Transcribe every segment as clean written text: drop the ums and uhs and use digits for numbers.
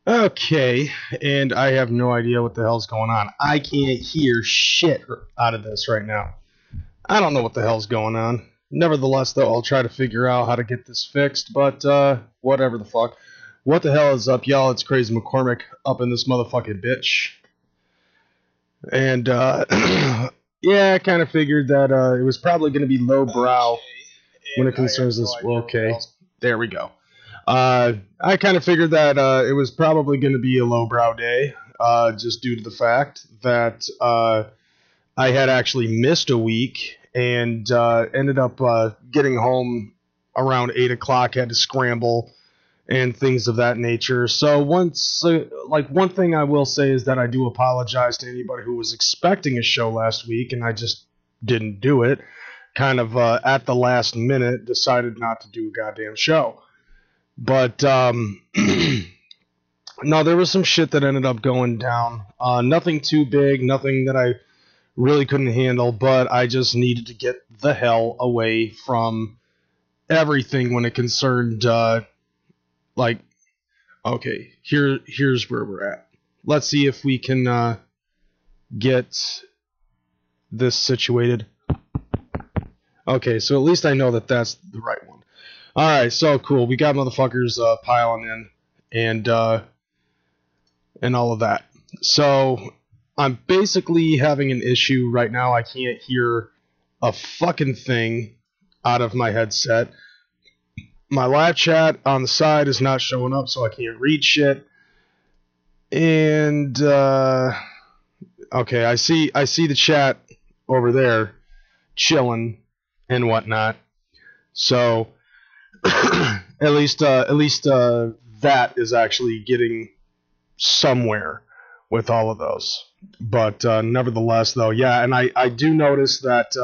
Okay, and I have no idea what the hell's going on. I can't hear shit out of this right now. I don't know what the hell's going on. Nevertheless, though, I'll try to figure out how to get this fixed, but, whatever the fuck. What the hell is up, y'all? It's KreyzMcKormik up in this motherfucking bitch. And, yeah, I kind of figured that, it was probably going to be lowbrow when it concerns this. Well, okay, there we go. I kind of figured that it was probably going to be a lowbrow day, just due to the fact that I had actually missed a week and ended up getting home around 8 o'clock, had to scramble and things of that nature. So one thing I will say is that I do apologize to anybody who was expecting a show last week and I just didn't do it. Kind of at the last minute decided not to do a goddamn show. But, no, there was some shit that ended up going down. Nothing too big, nothing that I really couldn't handle, but I just needed to get the hell away from everything when it concerned, okay, here's where we're at. Let's see if we can, get this situated. Okay, so at least I know that that's the right one. Alright, so cool. We got motherfuckers piling in and all of that. So I'm basically having an issue right now. I can't hear a fucking thing out of my headset. My live chat on the side is not showing up, so I can't read shit. And okay, I see the chat over there chilling and whatnot. So at least that is actually getting somewhere with all of those. But nevertheless, though, yeah, and I do notice that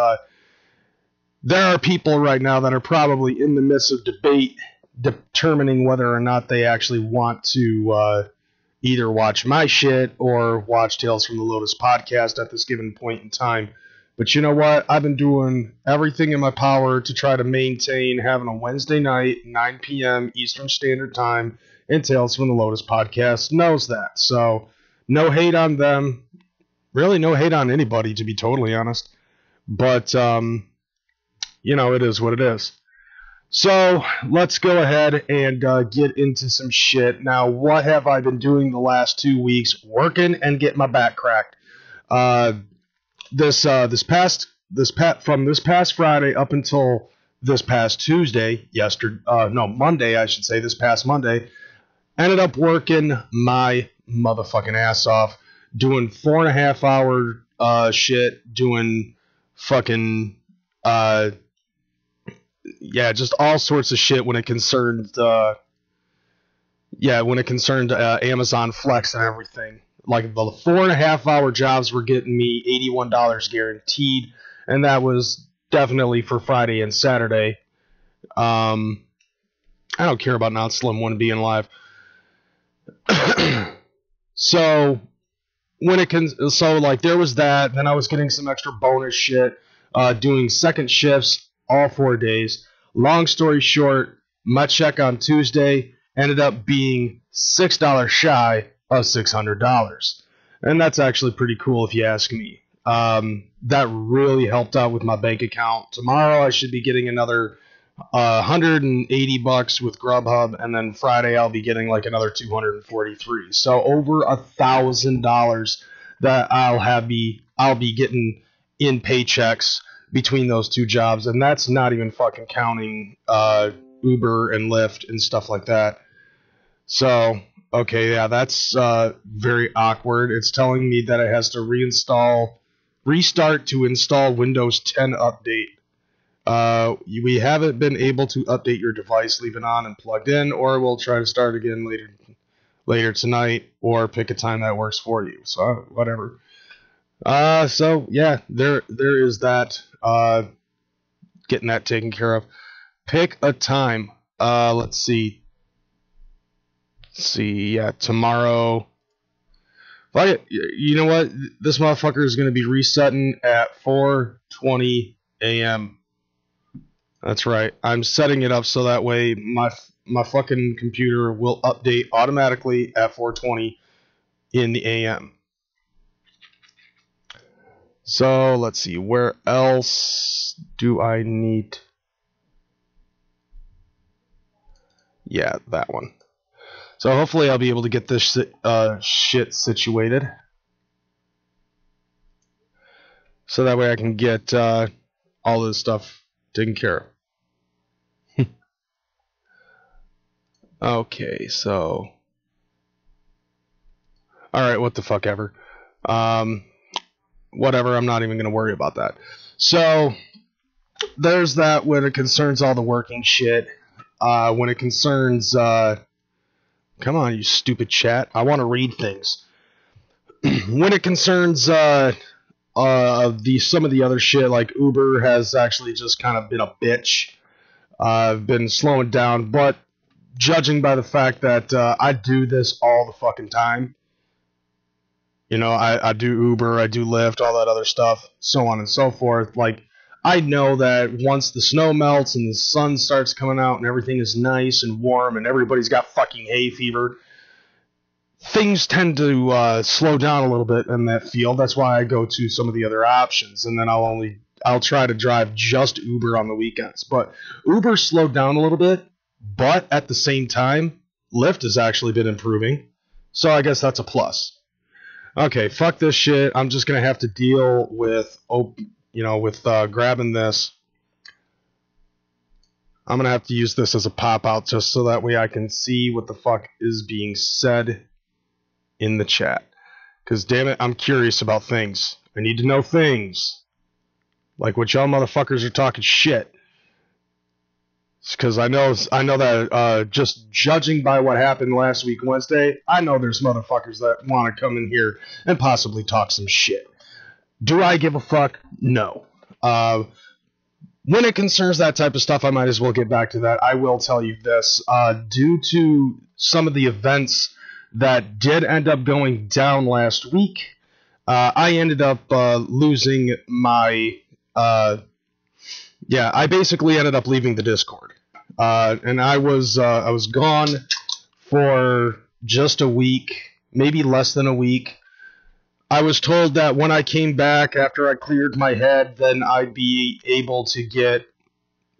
there are people right now that are probably in the midst of debate determining whether or not they actually want to either watch my shit or watch Tales from the Lotus podcast at this given point in time. But you know what? I've been doing everything in my power to try to maintain having a Wednesday night, 9 p.m. Eastern Standard Time, and Tales from the Lotus podcast knows that. So, no hate on them. Really, no hate on anybody, to be totally honest. But, you know, it is what it is. So, let's go ahead and get into some shit. Now, what have I been doing the last 2 weeks? Working and getting my back cracked. From this past Friday up until this past Tuesday, Monday, I should say, this past Monday, ended up working my motherfucking ass off, doing 4.5 hour shit, doing fucking just all sorts of shit when it concerned Amazon Flex and everything. Like the 4.5 hour jobs were getting me $81 guaranteed, and that was definitely for Friday and Saturday. I don't care about Not Slim One being live. So there was that. Then I was getting some extra bonus shit, doing second shifts all 4 days. Long story short, my check on Tuesday ended up being $6 shy of $600, and that's actually pretty cool if you ask me. That really helped out with my bank account. Tomorrow I should be getting another $180 with Grubhub, and then Friday I'll be getting like another $243. So over $1,000 that I'll be getting in paychecks between those two jobs, and that's not even fucking counting Uber and Lyft and stuff like that. So okay, yeah, that's very awkward. It's telling me that it has to restart to install Windows 10 update. We haven't been able to update your device, leave it on and plugged in, or we'll try to start again later tonight, or pick a time that works for you. So whatever. So yeah, there is that. Getting that taken care of. Pick a time. Let's see. Yeah, tomorrow. You know what? This motherfucker is going to be resetting at 4:20 a.m. That's right. I'm setting it up so that way my fucking computer will update automatically at 4:20 in the AM. So let's see, where else do I need? Yeah, that one. So hopefully I'll be able to get this shit situated. So that way I can get all this stuff taken care of. Okay, so... Alright, what the fuck ever. Whatever, I'm not even going to worry about that. So, there's that when it concerns all the working shit. When it concerns... come on, you stupid chat. I want to read things. When it concerns... some of the other shit, like Uber has actually just kind of been a bitch. I've been slowing down, but judging by the fact that I do this all the fucking time, you know, I do Uber, I do Lyft, all that other stuff, so on and so forth. Like, I know that once the snow melts and the sun starts coming out and everything is nice and warm and everybody's got fucking hay fever, things tend to slow down a little bit in that field. That's why I go to some of the other options, and then I'll try to drive just Uber on the weekends. But Uber slowed down a little bit, but at the same time, Lyft has actually been improving, so I guess that's a plus. Okay, fuck this shit. I'm just gonna have to deal with, grabbing this. I'm gonna have to use this as a pop out just so that way I can see what the fuck is being said in the chat. Because damn it, I'm curious about things. I need to know things. Like what y'all motherfuckers are talking shit. Because I know that just judging by what happened last week Wednesday, I know there's motherfuckers that want to come in here and possibly talk some shit. Do I give a fuck? No. When it concerns that type of stuff, I might as well get back to that. I will tell you this. Due to some of the events that did end up going down last week, I ended up losing my... I basically ended up leaving the Discord. And I was gone for just a week, maybe less than a week. I was told that when I came back after I cleared my head, then I'd be able to get,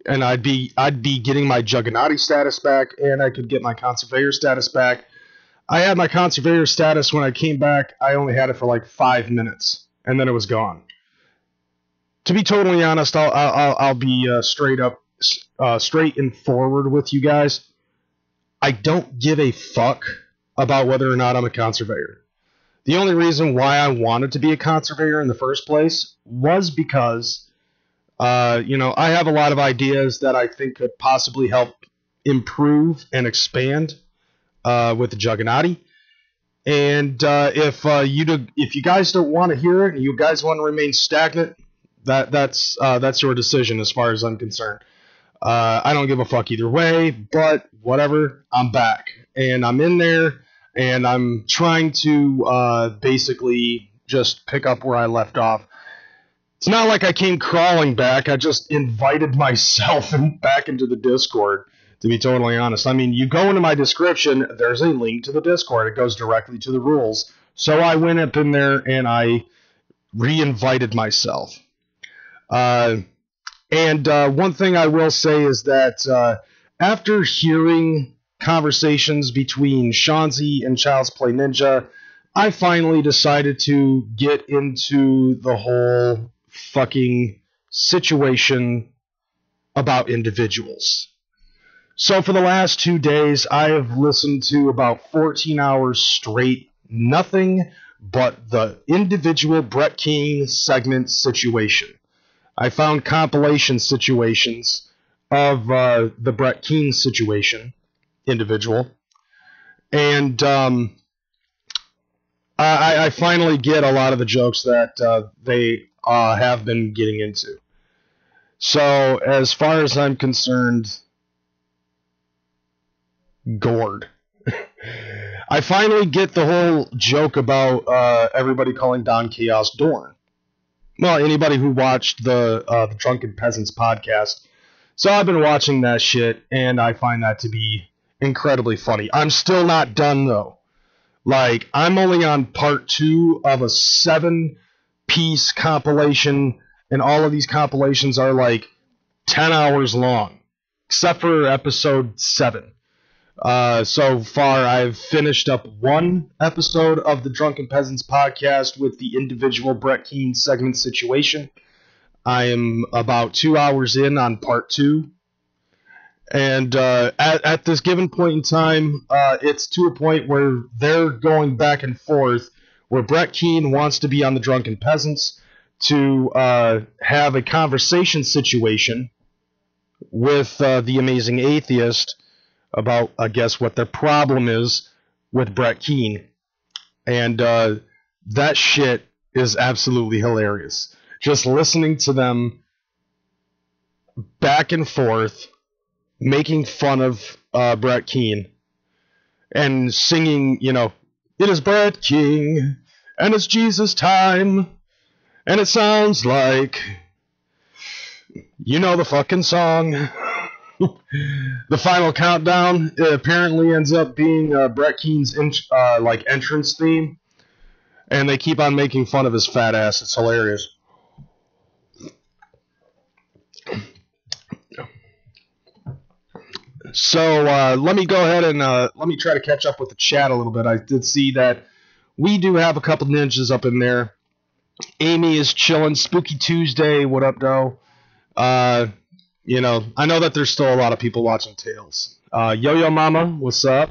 and I'd be getting my Juggalo status back, and I could get my Conservator status back. I had my Conservator status when I came back. I only had it for like 5 minutes, and then it was gone. To be totally honest, I'll be straight and forward with you guys. I don't give a fuck about whether or not I'm a Conservator. The only reason why I wanted to be a Conservator in the first place was because, I have a lot of ideas that I think could possibly help improve and expand with the Juggalo. And if you guys don't want to hear it and you guys want to remain stagnant, that's your decision as far as I'm concerned. I don't give a fuck either way, but whatever, I'm back. And I'm in there, and I'm trying to basically just pick up where I left off. It's not like I came crawling back. I just invited myself back into the Discord, to be totally honest. I mean, you go into my description, there's a link to the Discord. It goes directly to the rules. So I went up in there, and I re-invited myself. One thing I will say is that after hearing conversations between Shanzi and Child's Play Ninja, I finally decided to get into the whole fucking situation about individuals. So for the last 2 days, I have listened to about 14 hours straight, nothing but the individual Brett King segment situation. I found compilation situations of the Brett King situation, individual, and I finally get a lot of the jokes that they have been getting into. So, as far as I'm concerned, gourd. I finally get the whole joke about everybody calling Don Chaos Dorn. Well, anybody who watched the Drunken Peasants podcast. So I've been watching that shit, and I find that to be incredibly funny. I'm still not done, though. Like, I'm only on part 2 of a 7-piece compilation, and all of these compilations are like 10 hours long, except for episode 7. So far, I've finished up 1 episode of the Drunken Peasants podcast with the individual Brett Keane segment situation. I am about 2 hours in on part 2. And at this given point in time, it's to a point where they're going back and forth, where Brett Keane wants to be on the Drunken Peasants to have a conversation situation with the Amazing Atheist about, I guess, what their problem is with Brett Keane. And that shit is absolutely hilarious. Just listening to them back and forth, making fun of Brett Keane, and singing, you know, it is Brett King, and it's Jesus time, and it sounds like, you know the fucking song. The final countdown apparently ends up being Brett Keane's entrance theme, and they keep on making fun of his fat ass. It's hilarious. So let me go ahead and let me try to catch up with the chat a little bit. I did see that we do have a couple ninjas up in there. Amy is chilling. Spooky Tuesday, what up, though? You know, I know that there's still a lot of people watching Tales. Yo-Yo Mama, what's up?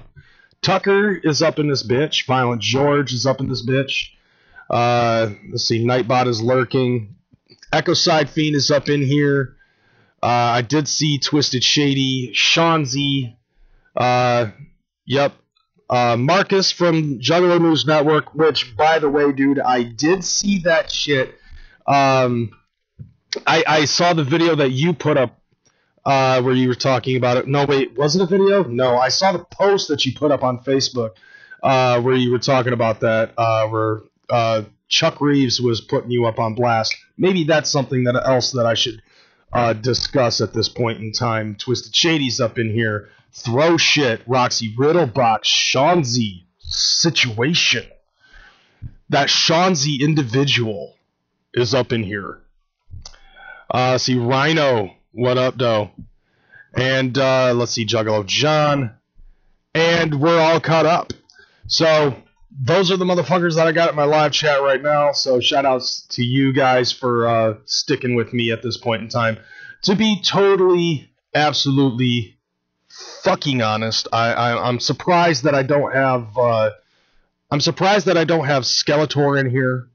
Tucker is up in this bitch. Violent George is up in this bitch. Let's see, Nightbot is lurking. Echo Side Fiend is up in here. I did see Twisted Shady. Shanzi. Yep. Marcus from Juggalo News Network, which, by the way, dude, I did see that shit. I saw the video that you put up where you were talking about it. No, wait, was it a video? No, I saw the post that you put up on Facebook where you were talking about that, where Chuck Reeves was putting you up on blast. Maybe that's something else that I should discuss at this point in time. Twisted Shady's up in here. Throw Shit, Roxy Riddlebox, Shanzi Situation. That Shanzi individual is up in here. See, Rhino, what up, though? And let's see, Juggalo John. And we're all caught up. So those are the motherfuckers that I got at my live chat right now. So shout outs to you guys for sticking with me at this point in time. To be totally, absolutely fucking honest, I'm surprised that I don't have Skeletor in here,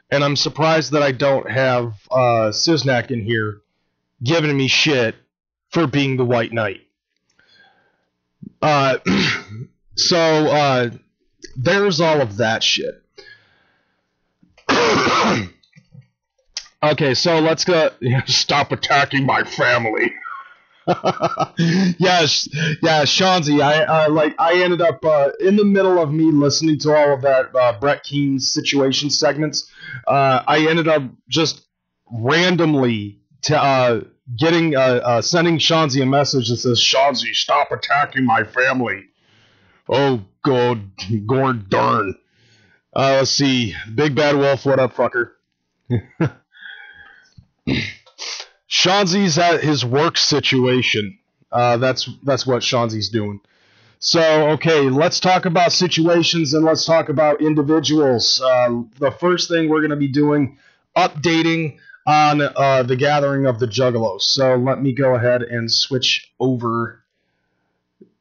and I'm surprised that I don't have Siznak in here giving me shit for being the White Knight. So there's all of that shit. Okay, so let's go. Stop attacking my family. Yes, Shanzi. I ended up in the middle of me listening to all of that Brett Keane's situation segments. I ended up just randomly sending Shanzi a message that says, "Shanzi, stop attacking my family." Oh, God, Gord darn. Let's see. Big Bad Wolf, what up, fucker? Shanzi's at his work situation. That's what Shanzi's doing. So, okay, let's talk about situations and let's talk about individuals. The first thing we're going to be doing, updating on the gathering of the Juggalos. So let me go ahead and switch over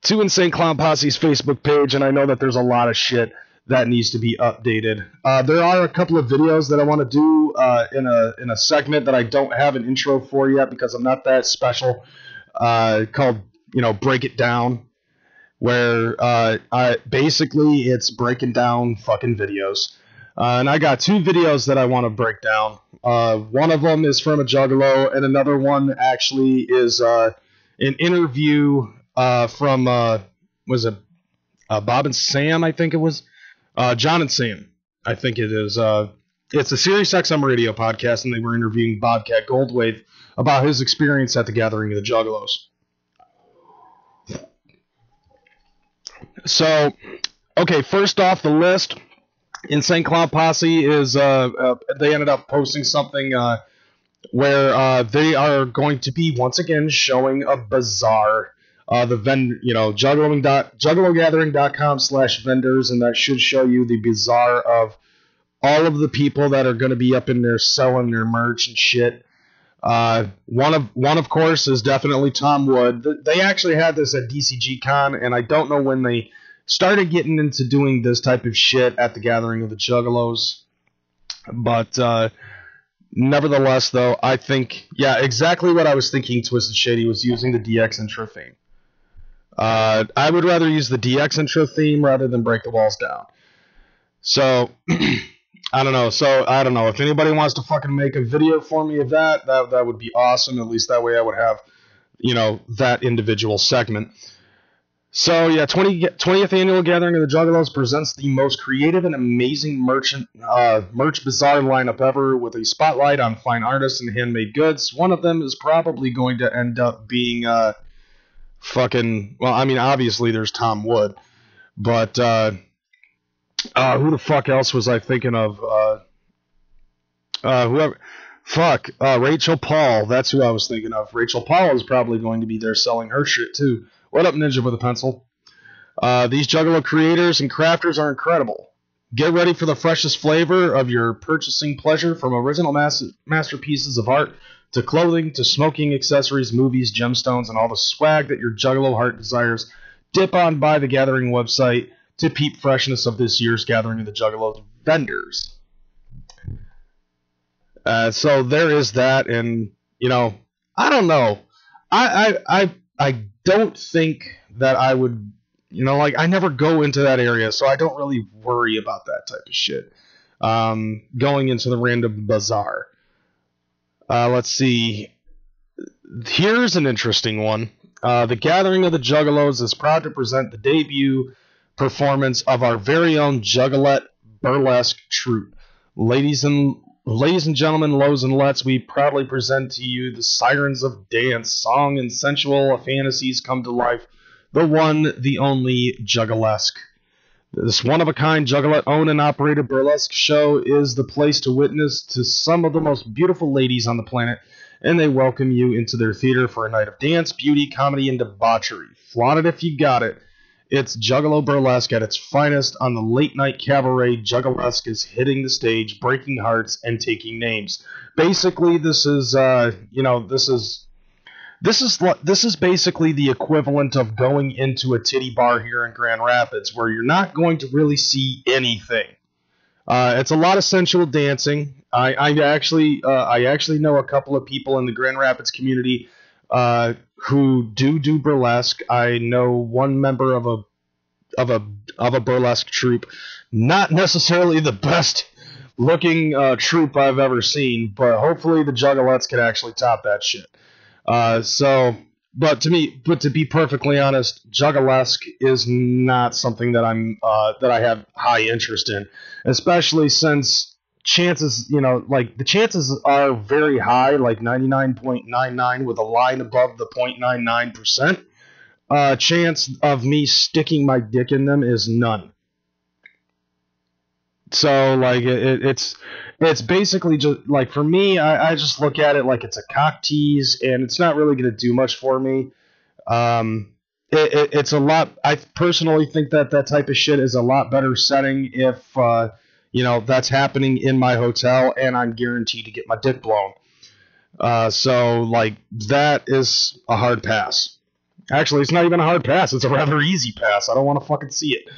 to Insane Clown Posse's Facebook page, and I know that there's a lot of shit that needs to be updated. There are a couple of videos that I want to do in a segment that I don't have an intro for yet because I'm not that special, called, Break It Down, where basically it's breaking down fucking videos. And I got 2 videos that I want to break down. One of them is from a Juggalo, and another one actually is an interview from, was it Bob and Sam, I think it was? John and Sam, I think it is. It's a Sirius XM radio podcast, and they were interviewing Bobcat Goldthwait about his experience at the gathering of the Juggalos. So, okay, first off the list, Insane Clown Posse is they ended up posting something where they are going to be once again showing a bazaar. Juggalogathering.com/vendors, and that should show you the bazaar of all of the people that are going to be up in there selling their merch and shit. One of course is definitely Tom Wood. They actually had this at DCG Con, and I don't know when they started getting into doing this type of shit at the Gathering of the Juggalos, but nevertheless, though, I think, yeah, exactly what I was thinking Twisted Shady was using the DX intro theme. I would rather use the DX intro theme rather than Break the Walls Down. So, I don't know. If anybody wants to fucking make a video for me of that would be awesome. At least that way I would have, that individual segment. So, yeah, 20th Annual Gathering of the Juggalos presents the most creative and amazing merch bazaar lineup ever, with a spotlight on fine artists and handmade goods. One of them is probably going to end up being obviously there's Tom Wood, but who the fuck else was I thinking of? Rachel Paul. That's who I was thinking of. Rachel Paul is probably going to be there selling her shit too. What up, Ninja with a pencil? These Juggalo creators and crafters are incredible. Get ready for the freshest flavor of your purchasing pleasure, from original masterpieces of art to clothing to smoking accessories, movies, gemstones, and all the swag that your Juggalo heart desires. Dip on by the Gathering website to peep freshness of this year's Gathering of the Juggalos vendors. So there is that, and I don't know. I don't think that I would, I never go into that area, so I don't really worry about that type of shit. Going into the random bazaar. Let's see. Here's an interesting one. The Gathering of the Juggalos is proud to present the debut performance of our very own Juggalette burlesque troupe. Ladies and gentlemen, lows and lets, we proudly present to you the sirens of dance, song, and sensual fantasies come to life. The one, the only Juggalesque. This one-of-a-kind Juggalette-owned and operated burlesque show is the place to witness to some of the most beautiful ladies on the planet, and they welcome you into their theater for a night of dance, beauty, comedy, and debauchery. Flaunt it if you got it. It's Juggalo Burlesque at its finest. On the late-night cabaret, Juggalesque is hitting the stage, breaking hearts, and taking names. Basically, this is basically the equivalent of going into a titty bar here in Grand Rapids, where you're not going to really see anything. It's a lot of sensual dancing. I actually know a couple of people in the Grand Rapids community who do burlesque. I know one member of a burlesque troupe, not necessarily the best looking troupe I've ever seen, but hopefully the Juggalettes can actually top that shit. But to be perfectly honest, Juggalesque is not something that that I have high interest in, especially since the chances are very high, like 99.99 with a line above the 0.99%. Chance of me sticking my dick in them is none. So, it's basically just, for me, I just look at it like it's a cock tease, and it's not really going to do much for me. It's a lot, I personally think that type of shit is a lot better setting if, that's happening in my hotel, and I'm guaranteed to get my dick blown. That is a hard pass. Actually, it's not even a hard pass. It's a rather easy pass. I don't want to fucking see it.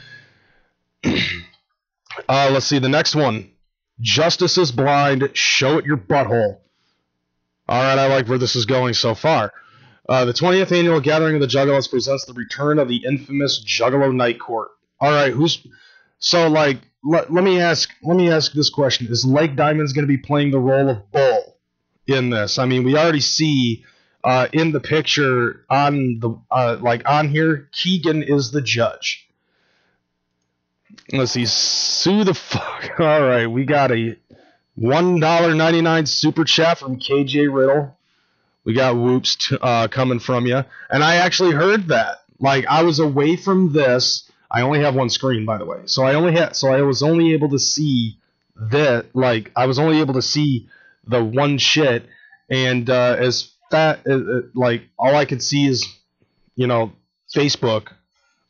Let's see, the next one. Justice is blind. Show it your butthole. Alright, I like where this is going so far. The 20th Annual Gathering of the Juggalos presents the return of the infamous Juggalo Night Court. Alright, let me ask this question. Is Lake Diamond's going to be playing the role of bull in this? I mean, we already see in the picture on here, Keegan is the judge. Let's see, sue the fuck. Alright, we got a $1.99 super chat from KJ Riddle. We got whoops coming from you. And I actually heard that. I was away from this. I only have one screen, by the way. So I was only able to see I was only able to see the one shit, and like all I could see is, Facebook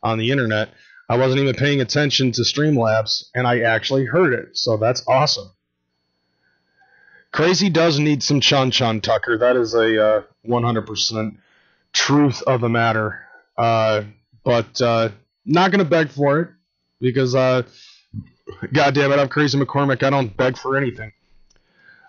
on the internet. I wasn't even paying attention to Streamlabs, and I actually heard it. So that's awesome. Kreyz does need some chun Tucker. That is a 100% truth of the matter. But not gonna beg for it because God damn it, I'm KreyzMcKormik. I don't beg for anything.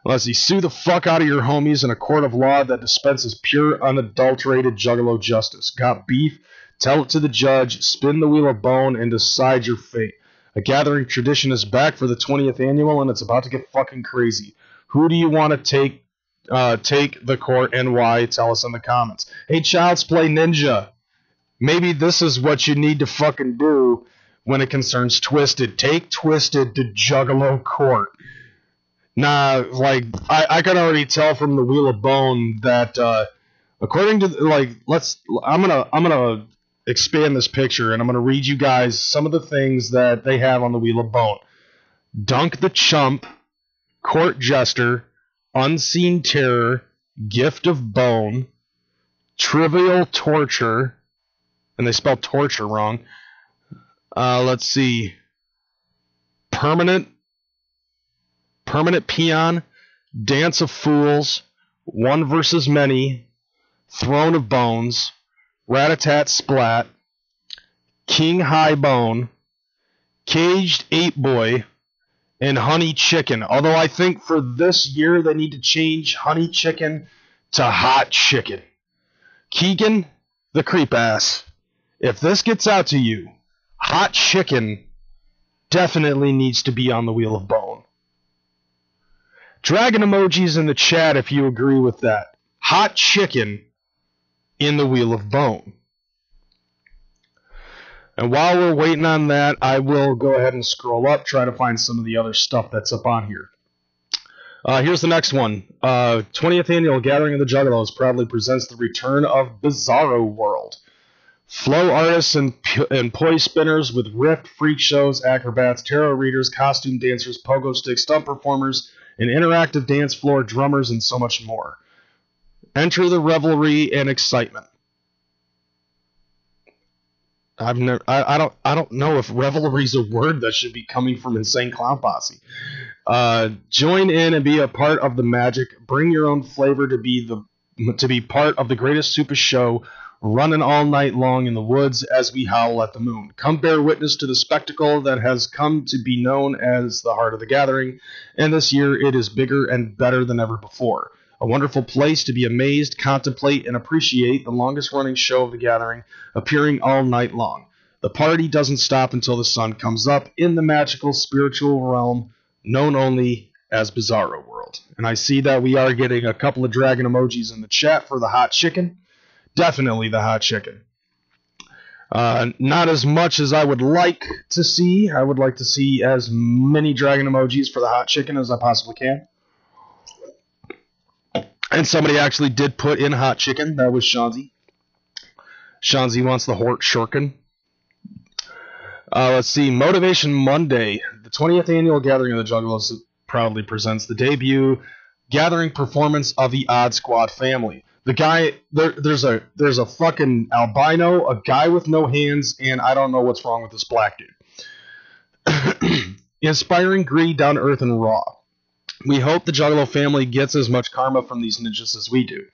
Unless you sue the fuck out of your homies in a court of law that dispenses pure, unadulterated Juggalo justice. Got beef? Tell it to the judge, spin the wheel of bone, and decide your fate. A gathering tradition is back for the 20th annual, and it's about to get fucking crazy. Who do you want to take the court and why? Tell us in the comments. Hey, Child's Play Ninja, maybe this is what you need to fucking do when it concerns Twisted. Take Twisted to Juggalo court. Nah, like, I can already tell from the Wheel of Bone that, according to, like, I'm gonna expand this picture, and I'm gonna read you guys some of the things that they have on the Wheel of Bone. Dunk the Chump, Court Jester, Unseen Terror, Gift of Bone, Trivial Torture, and they spelled torture wrong. Let's see. Permanent Peon, Dance of Fools, One versus Many, Throne of Bones, Rat-a-tat Splat, King High Bone, Caged Ape Boy, and Honey Chicken. Although I think for this year they need to change Honey Chicken to Hot Chicken. Keegan, the creep ass, if this gets out to you, Hot Chicken definitely needs to be on the Wheel of Bone. Dragon emojis in the chat if you agree with that. Hot Chicken in the Wheel of Bone. And while we're waiting on that, I will go ahead and scroll up, try to find some of the other stuff that's up on here. Here's the next one. 20th Annual Gathering of the Juggalos proudly presents the return of Bizarro World. Flow artists and poi spinners with rift, freak shows, acrobats, tarot readers, costume dancers, pogo stick stunt performers, an interactive dance floor, drummers, and so much more. Enter the revelry and excitement. I don't know if revelry is a word that should be coming from Insane Clown Posse. Join in and be a part of the magic. Bring your own flavor to be part of the greatest super show, running all night long in the woods as we howl at the moon. Come bear witness to the spectacle that has come to be known as the Heart of the Gathering, and this year it is bigger and better than ever before. A wonderful place to be amazed, contemplate, and appreciate the longest-running show of the Gathering, appearing all night long. The party doesn't stop until the sun comes up in the magical spiritual realm known only as Bizarro World. And I see that we are getting a couple of dragon emojis in the chat for the Hot Chicken. Definitely the Hot Chicken. Not as much as I would like to see. I would like to see as many dragon emojis for the Hot Chicken as I possibly can. And somebody actually did put in Hot Chicken. That was Shanzi. Shanzi wants the Hort Shurkin. Let's see. Motivation Monday. The 20th Annual Gathering of the Juggalos proudly presents the debut gathering performance of the Odd Squad family. The guy, there's a fucking albino, a guy with no hands, and I don't know what's wrong with this black dude. Inspiring, greed, down to earth, and raw. We hope the Juggalo family gets as much karma from these ninjas as we do.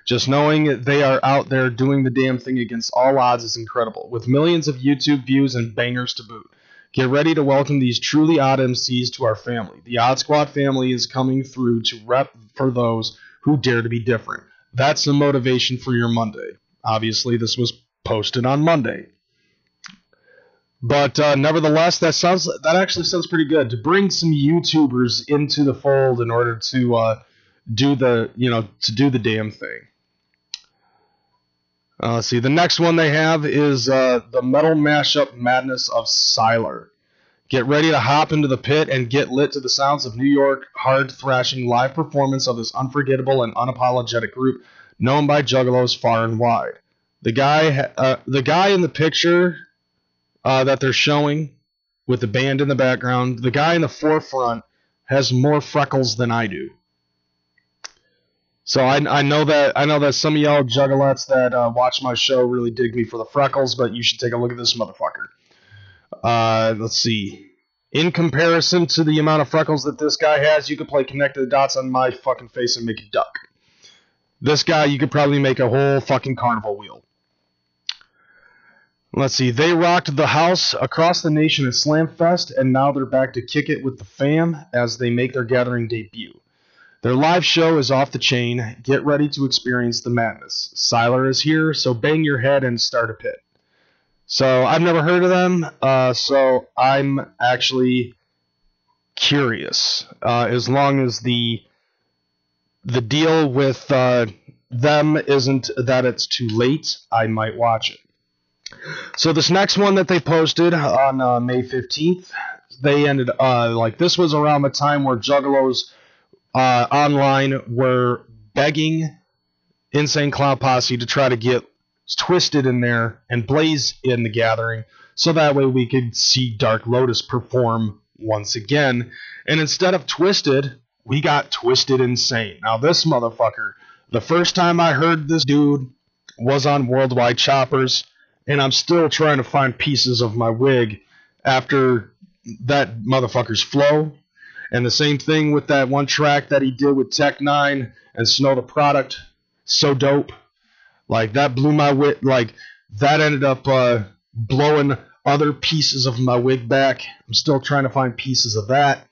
Just knowing they are out there doing the damn thing against all odds is incredible, with millions of YouTube views and bangers to boot. Get ready to welcome these truly odd MCs to our family. The Odd Squad family is coming through to rep for those who dare to be different. That's the motivation for your Monday. Obviously, this was posted on Monday. But nevertheless, that actually sounds pretty good. To bring some YouTubers into the fold in order to do the damn thing. Let's see. The next one they have is the Metal Mashup Madness of Siler. Get ready to hop into the pit and get lit to the sounds of New York hard thrashing live performance of this unforgettable and unapologetic group known by Juggalos far and wide. The guy in the picture that they're showing with the band in the background. The guy in the forefront has more freckles than I do. So I know that some of y'all juggalettes that watch my show really dig me for the freckles, but you should take a look at this motherfucker. Let's see. In comparison to the amount of freckles that this guy has, you could play connect the dots on my fucking face and make a duck. This guy, you could probably make a whole fucking carnival wheel. Let's see. They rocked the house across the nation at Slamfest, and now they're back to kick it with the fam as they make their gathering debut. Their live show is off the chain. Get ready to experience the madness. Siler is here, so bang your head and start a pit. So I've never heard of them, so I'm actually curious. As long as the deal with them isn't that it's too late, I might watch it. So this next one that they posted on May 15th, they ended like this was around the time where Juggalos online were begging Insane Clown Posse to try to get Twisted in there and Blaze in the gathering, so that way we could see Dark Lotus perform once again. And instead of Twisted, we got Twisted Insane. Now this motherfucker, the first time I heard this dude was on Worldwide Choppers, and I'm still trying to find pieces of my wig after that motherfucker's flow. And the same thing with that one track that he did with Tech 9 and Snow the Product. So dope. Like, that blew my wig. Like, that ended up blowing other pieces of my wig back. I'm still trying to find pieces of that.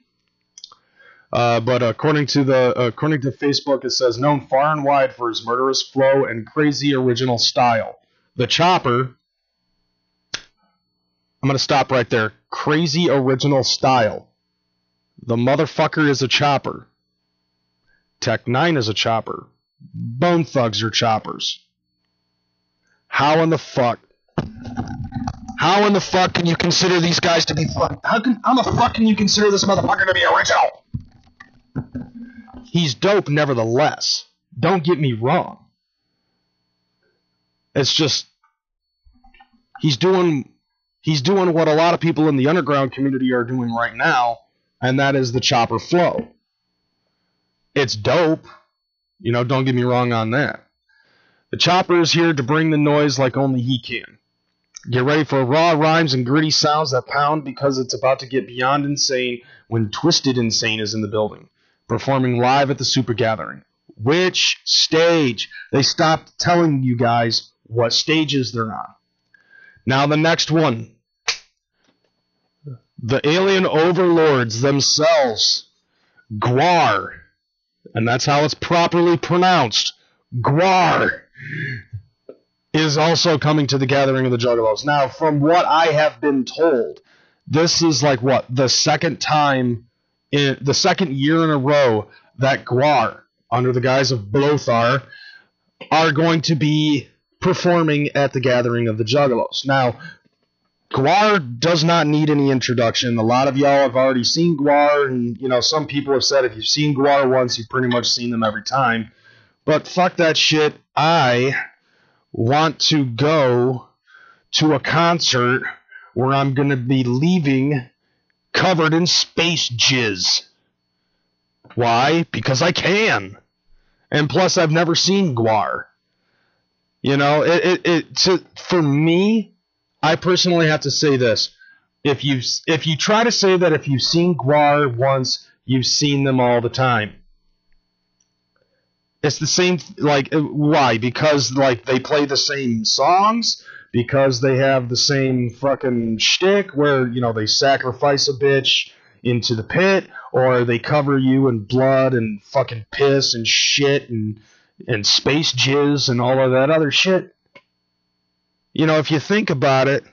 But according to Facebook, it says, known far and wide for his murderous flow and crazy original style. The Chopper. I'm going to stop right there. Crazy original style. The motherfucker is a chopper. Tech 9 is a chopper. Bone Thugs are choppers. How in the fuck can you consider these guys to be fucking... How the fuck can you consider this motherfucker to be original? He's dope nevertheless. Don't get me wrong. It's just... He's doing what a lot of people in the underground community are doing right now, and that is the chopper flow. It's dope. You know, don't get me wrong on that. The Chopper is here to bring the noise like only he can. Get ready for raw rhymes and gritty sounds that pound, because it's about to get beyond insane when Twisted Insane is in the building, performing live at the Super Gathering. Which stage? They stopped telling you guys what stages they're on. Now the next one. The alien overlords themselves, Gwar, and that's how it's properly pronounced, Gwar, is also coming to the gathering of the Juggalos. Now, from what I have been told, this is like what, the second year in a row that Gwar, under the guise of Blothar, are going to be performing at the gathering of the Juggalos. Now, Gwar does not need any introduction. A lot of y'all have already seen Gwar, and you know, some people have said if you've seen Gwar once, you've pretty much seen them every time. But fuck that shit. I want to go to a concert where I'm going to be leaving covered in space jizz. Why? Because I can. And plus, I've never seen Gwar. You know, for me, I personally have to say this. If you try to say that if you've seen Gwar once, you've seen them all the time. It's the same, like, why? Because, like, they play the same songs? Because they have the same fucking shtick where, you know, they sacrifice a bitch into the pit, or they cover you in blood and fucking piss and shit and space jizz and all of that other shit? You know, if you think about it,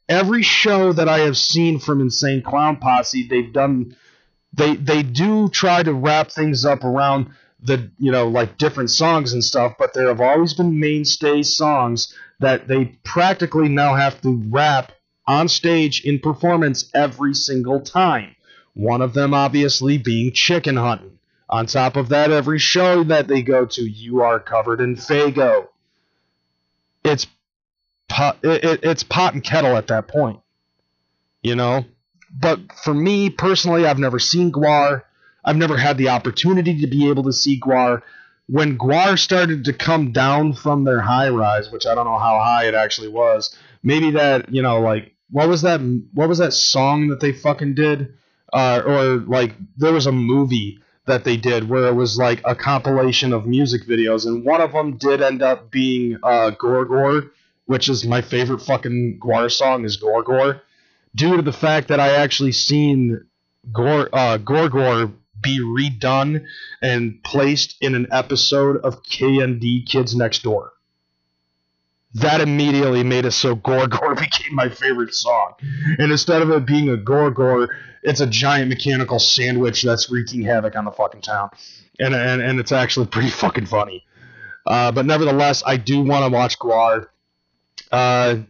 every show that I have seen from Insane Clown Posse, they do try to wrap things up around the, you know, like different songs and stuff, but there have always been mainstay songs that they practically now have to rap on stage in performance every single time. One of them obviously being Chicken Hunting. On top of that, every show that they go to, you are covered in Fago. It's pot and kettle at that point. you know? But for me, personally, I've never seen GWAR. I've never had the opportunity to be able to see GWAR. When GWAR started to come down from their high rise, which I don't know how high it actually was, maybe that, you know, like, what was that song that they fucking did? Or, like, there was a movie that they did where it was, like, a compilation of music videos, and one of them did end up being Gore, which is my favorite fucking GWAR song, is Gore, due to the fact that I actually seen Gore be redone and placed in an episode of KND Kids Next Door. That immediately made it so Gore became my favorite song. And instead of it being a Gore, it's a giant mechanical sandwich that's wreaking havoc on the fucking town. And it's actually pretty fucking funny. But nevertheless, I do want to watch GWAR. I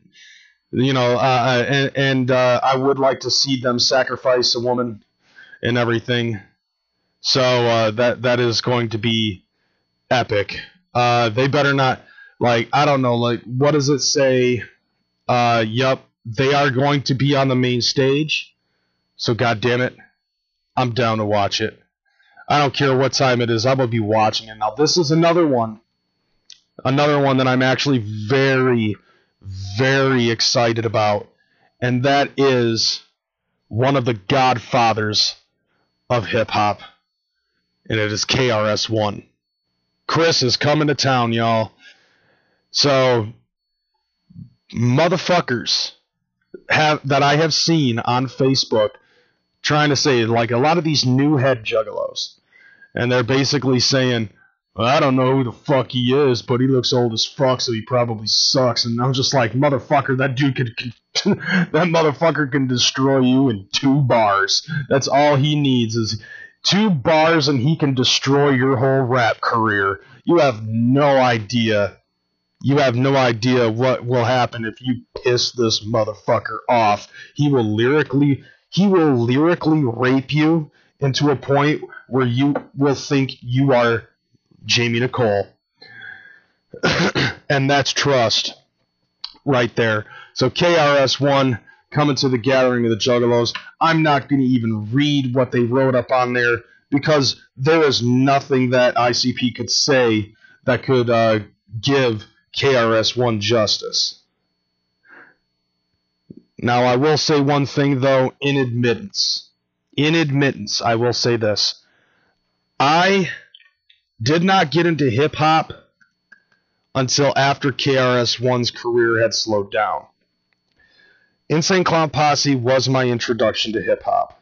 would like to see them sacrifice a woman and everything. So that is going to be epic. They better not, like, I don't know, like, what does it say? Yup, they are going to be on the main stage. So goddamn it, I'm down to watch it. I don't care what time it is, I will be watching it. Now this is another one that I'm actually very, very excited about, and that is one of the godfathers of hip-hop, and it is KRS-One. Chris is coming to town, y'all. So, motherfuckers that I have seen on Facebook trying to say, like, a lot of these new head juggalos, and they're basically saying, well, I don't know who the fuck he is, but he looks old as fuck, so he probably sucks. And I'm just like, motherfucker, that dude that motherfucker can destroy you in 2 bars. That's all he needs is 2 bars, and he can destroy your whole rap career. You have no idea. You have no idea what will happen if you piss this motherfucker off. He will lyrically rape you into a point where you will think you are Jamie Nicole. And that's trust right there. So KRS-One coming to the gathering of the Juggalos. I'm not going to even read what they wrote up on there because there is nothing that ICP could say that could give KRS-One justice. Now, I will say one thing, though, in admittance, I will say this. I did not get into hip-hop until after KRS-One's career had slowed down. Insane Clown Posse was my introduction to hip-hop.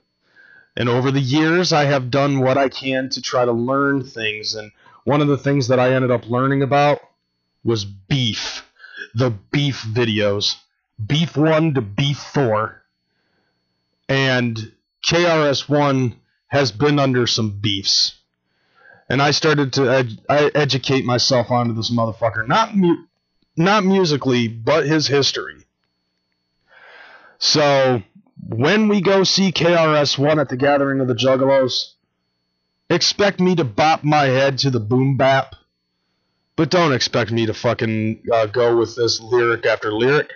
And over the years, I have done what I can to try to learn things. And one of the things that I ended up learning about was beef. The beef videos. Beef 1 to Beef 4. And KRS-One has been under some beefs. And I started to educate myself onto this motherfucker. Not musically, but his history. So, when we go see KRS-One at the Gathering of the Juggalos, expect me to bop my head to the boom bap. But don't expect me to fucking go with this lyric after lyric.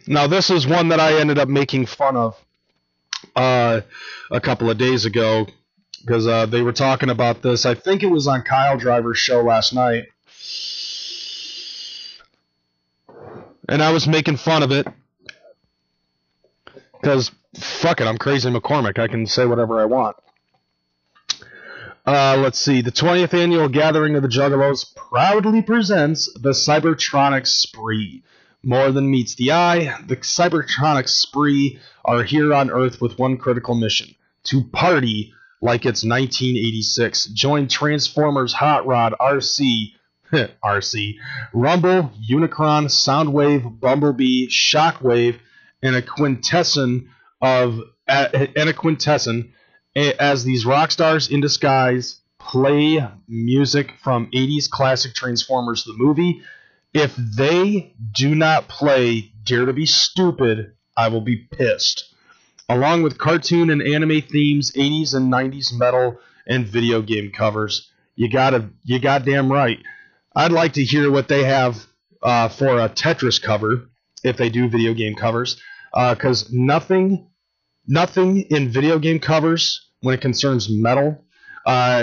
Now, this is one that I ended up making fun of a couple of days ago because they were talking about this. I think it was on Kyle Driver's show last night. And I was making fun of it because, fuck it, I'm KreyzMcKormik. I can say whatever I want. Let's see. The 20th Annual Gathering of the Juggalos proudly presents the Cybertronic Spree. More than meets the eye, the Cybertronic Spree are here on Earth with one critical mission: to party like it's 1986. Join Transformers, Hot Rod, RC, Rumble, Unicron, Soundwave, Bumblebee, Shockwave, and a quintessence as these rock stars in disguise play music from 80s classic Transformers the movie. If they do not play Dare to Be Stupid, I will be pissed. Along with cartoon and anime themes, 80s and 90s metal, and video game covers. You goddamn right. I'd like to hear what they have for a Tetris cover, if they do video game covers, because nothing in video game covers, when it concerns metal,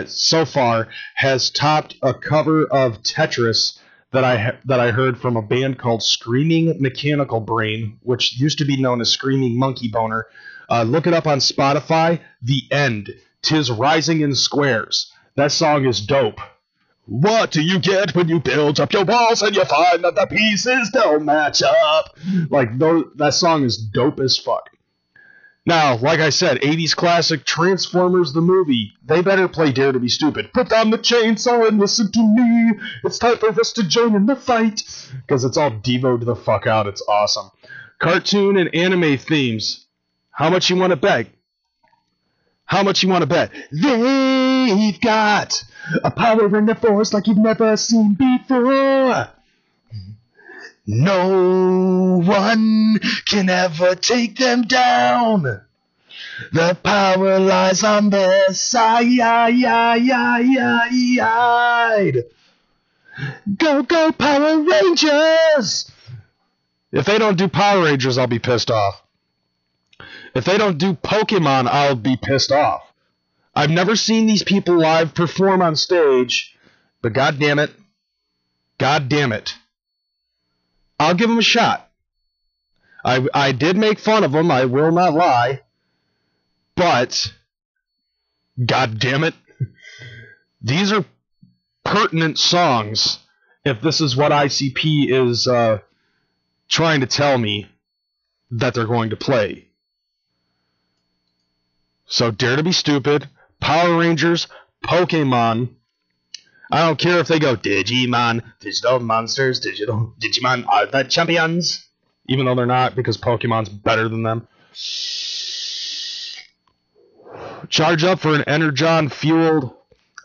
so far has topped a cover of Tetris that I heard from a band called Screaming Mechanical Brain, which used to be known as Screaming Monkey Boner. Look it up on Spotify. The End. 'Tis Rising in Squares. That song is dope. What do you get when you build up your walls and you find that the pieces don't match up? Like, that song is dope as fuck. Now, like I said, 80s classic Transformers the movie. They better play Dare to Be Stupid. Put down the chainsaw and listen to me. It's time for us to join in the fight. Because it's all Devo'd the fuck out. It's awesome. Cartoon and anime themes. How much you want to bet? How much you want to bet? They've got a power in the force like you've never seen before. No one can ever take them down. The power lies on their side. Go, go, Power Rangers! If they don't do Power Rangers, I'll be pissed off. If they don't do Pokemon, I'll be pissed off. I've never seen these people live perform on stage, but God damn it, I'll give them a shot. I did make fun of them, I will not lie, but God damn it, these are pertinent songs. If this is what ICP is trying to tell me that they're going to play. So Dare to Be Stupid, Power Rangers, Pokemon. I don't care if they go Digimon, Digital Monsters, Digimon are the champions. Even though they're not, because Pokemon's better than them. Charge up for an Energon-fueled,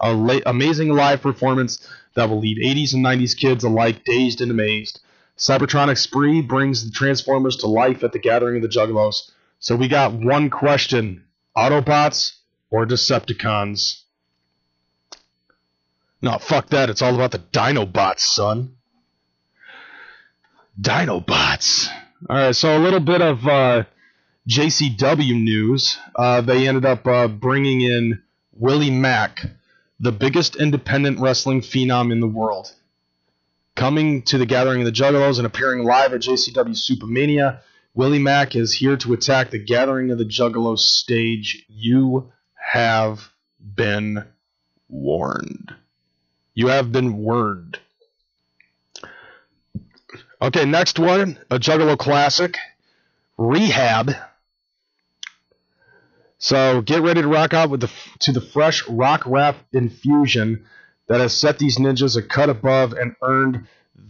amazing live performance that will leave 80s and 90s kids alike dazed and amazed. Cybertronic Spree brings the Transformers to life at the Gathering of the Juggalos. So we got one question. Autobots or Decepticons? No, fuck that. It's all about the Dinobots, son. Dinobots. Alright, so a little bit of JCW news. They ended up bringing in Willie Mack, the biggest independent wrestling phenom in the world. Coming to the Gathering of the Juggalos and appearing live at JCW Supermania, Willie Mack is here to attack the Gathering of the Juggalos stage. You have been warned. You have been warned. Okay, next one, a Juggalo classic, Rehab. So get ready to rock out to the fresh rock rap infusion that has set these ninjas a cut above and earned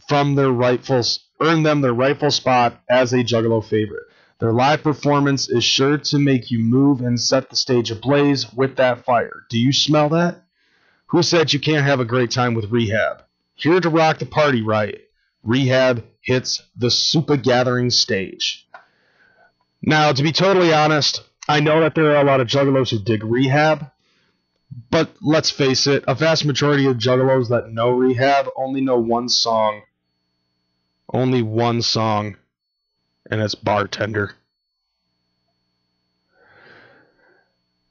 them their rightful spot as a Juggalo favorite. Their live performance is sure to make you move and set the stage ablaze with that fire. Do you smell that? Who said you can't have a great time with Rehab? Here to rock the party right, Rehab hits the Super Gathering stage. Now, to be totally honest, I know that there are a lot of Juggalos who dig Rehab, but let's face it, a vast majority of Juggalos that know Rehab only know one song. Only one song, and it's Bartender.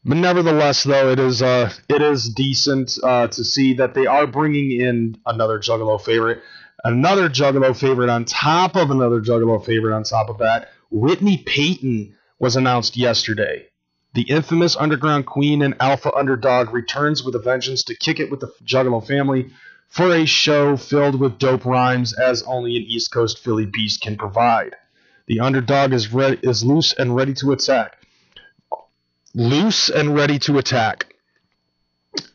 But nevertheless, though, it is decent to see that they are bringing in another Juggalo favorite. Another Juggalo favorite on top of another Juggalo favorite on top of that. Whitney Payton was announced yesterday. The infamous underground queen and alpha underdog returns with a vengeance to kick it with the Juggalo family for a show filled with dope rhymes as only an East Coast Philly beast can provide. The underdog is loose and ready to attack. Loose and ready to attack.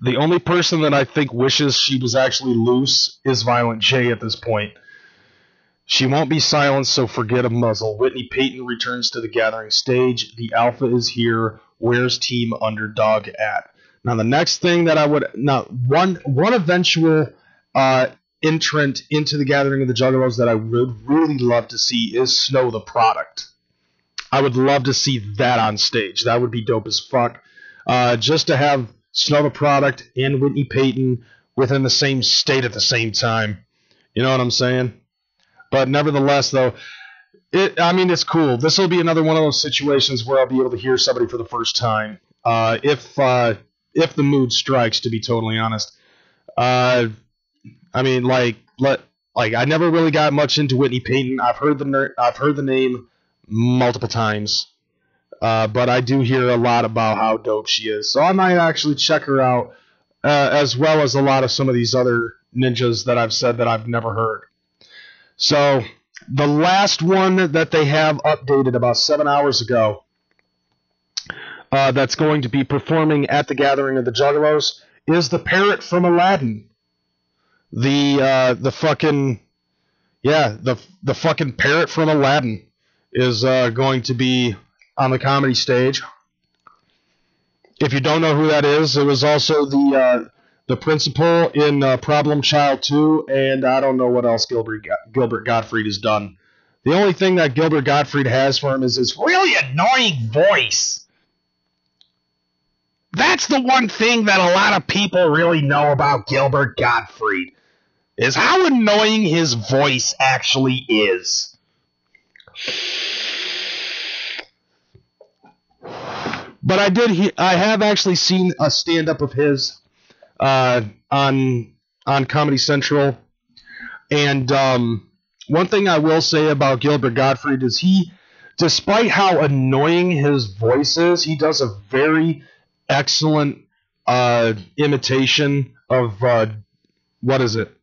The only person that I think wishes she was actually loose is Violent J at this point. She won't be silenced, so forget a muzzle. Whitney Payton returns to the Gathering stage. The Alpha is here. Where's Team Underdog at? Now, the next thing that I would... Now, one eventual entrant into the Gathering of the Juggalos that I would really love to see is Snow the Product. I would love to see that on stage. That would be dope as fuck. Just to have Snow the Product and Whitney Payton within the same state at the same time. You know what I'm saying? But nevertheless, though, it's cool. This will be another one of those situations where I'll be able to hear somebody for the first time, if the mood strikes. To be totally honest, I never really got much into Whitney Payton. I've heard the name multiple times, but I do hear a lot about how dope she is. So I might actually check her out, as well as a lot of some of these other ninjas that I've said that I've never heard. So the last one that they have updated about 7 hours ago, that's going to be performing at the gathering of the Juggalos, is the parrot from Aladdin. The fucking parrot from Aladdin is going to be on the comedy stage. If you don't know who that is, it was also the principal in Problem Child 2, and I don't know what else Gilbert Gottfried has done. The only thing that Gilbert Gottfried has for him is his really annoying voice. That's the one thing that a lot of people really know about Gilbert Gottfried, is how annoying his voice actually is. But I have actually seen a stand-up of his on Comedy Central, and one thing I will say about Gilbert Gottfried is despite how annoying his voice is, he does a very excellent imitation of what is it?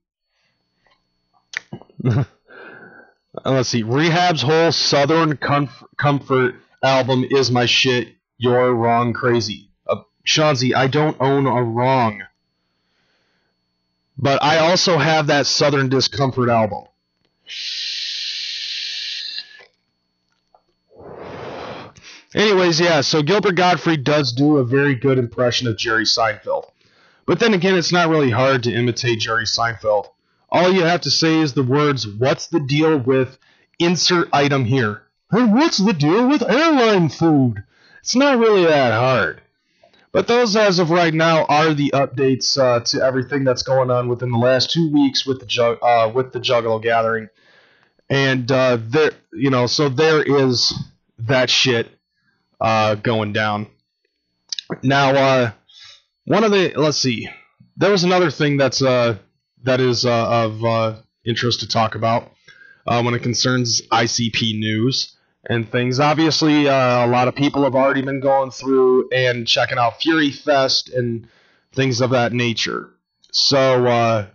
Let's see. Rehab's whole Southern Comfort album is my shit. You're wrong, crazy. Shanzi, I don't own a wrong. But I also have that Southern Discomfort album. Anyways, yeah, so Gilbert Gottfried does do a very good impression of Jerry Seinfeld. But then again, it's not really hard to imitate Jerry Seinfeld. All you have to say is the words, "What's the deal with insert item here?" Hey, what's the deal with airline food? It's not really that hard. But those, as of right now, are the updates to everything that's going on within the last 2 weeks with the Juggalo gathering. And so there is that shit going down. Now, let's see. There was another thing that is of interest to talk about when it concerns ICP news and things. Obviously, a lot of people have already been going through and checking out Fury Fest and things of that nature. So,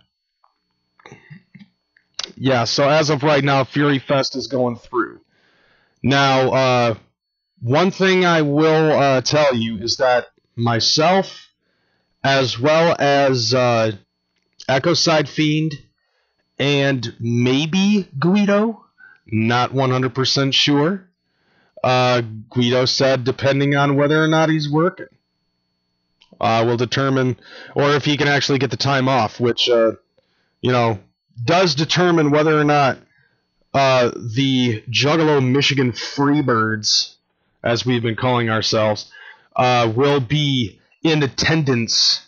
so as of right now, Fury Fest is going through. Now, one thing I will tell you is that myself, as well as Echoside Fiend, and maybe Guido, not 100% sure. Guido said depending on whether or not he's working, will determine, or if he can actually get the time off, which, does determine whether or not the Juggalo Michigan Freebirds, as we've been calling ourselves, will be in attendance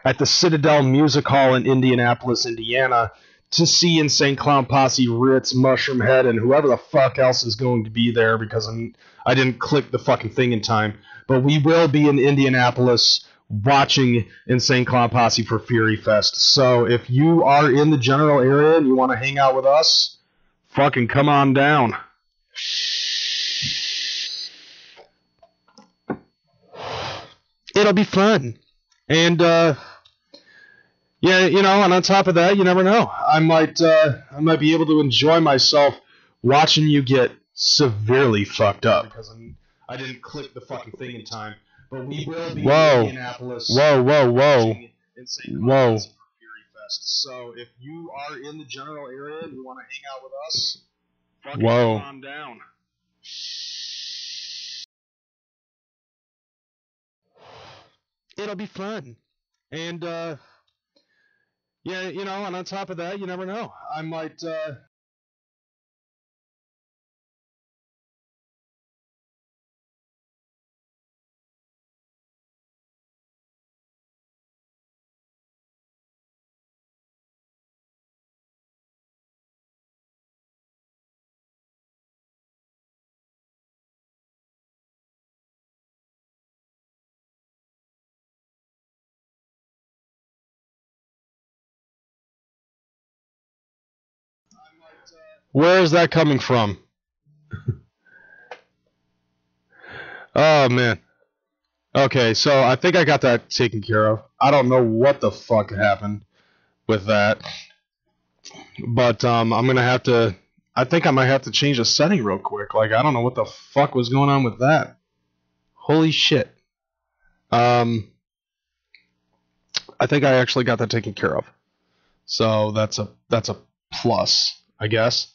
at the Citadel Music Hall in Indianapolis, Indiana, to see Insane Clown Posse, Ritz, Mushroom Head, and whoever the fuck else is going to be there, because I didn't click the fucking thing in time. But we will be in Indianapolis watching Insane Clown Posse for Fury Fest. So if you are in the general area and you want to hang out with us, fucking come on down. It'll be fun. And, and on top of that, you never know. I might be able to enjoy myself watching you get severely fucked up, because I didn't click the fucking thing in time. But we will be in Indianapolis. Whoa. So if you are in the general area and you want to hang out with us, fucking come on down. It'll be fun. And, and on top of that, you never know. I might Where is that coming from? Oh, man. Okay, so I think I got that taken care of. I don't know what the fuck happened with that. But I'm going to have to... I think I might have to change a setting real quick. Like, I don't know what the fuck was going on with that. Holy shit. I think I actually got that taken care of. So that's a plus, I guess.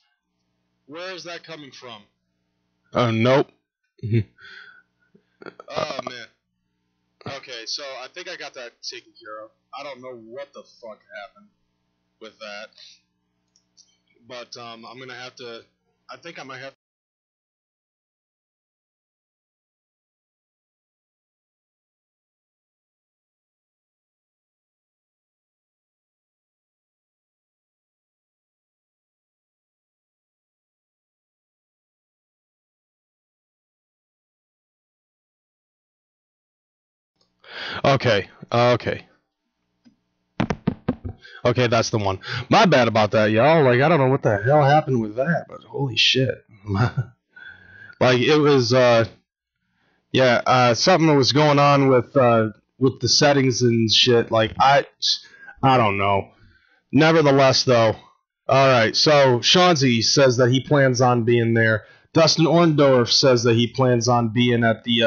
Where is that coming from? Oh, nope. Oh, man. Okay, so I think I got that taken care of. I don't know what the fuck happened with that. But I'm going to have to... I think I might have... Okay, okay. Okay, that's the one. My bad about that, y'all. Like, I don't know what the hell happened with that, but holy shit. Like, it was, something was going on with the settings and shit. Like, I don't know. Nevertheless, though, alright, so Shawnzy says that he plans on being there. Dustin Orndorff says that he plans on being at the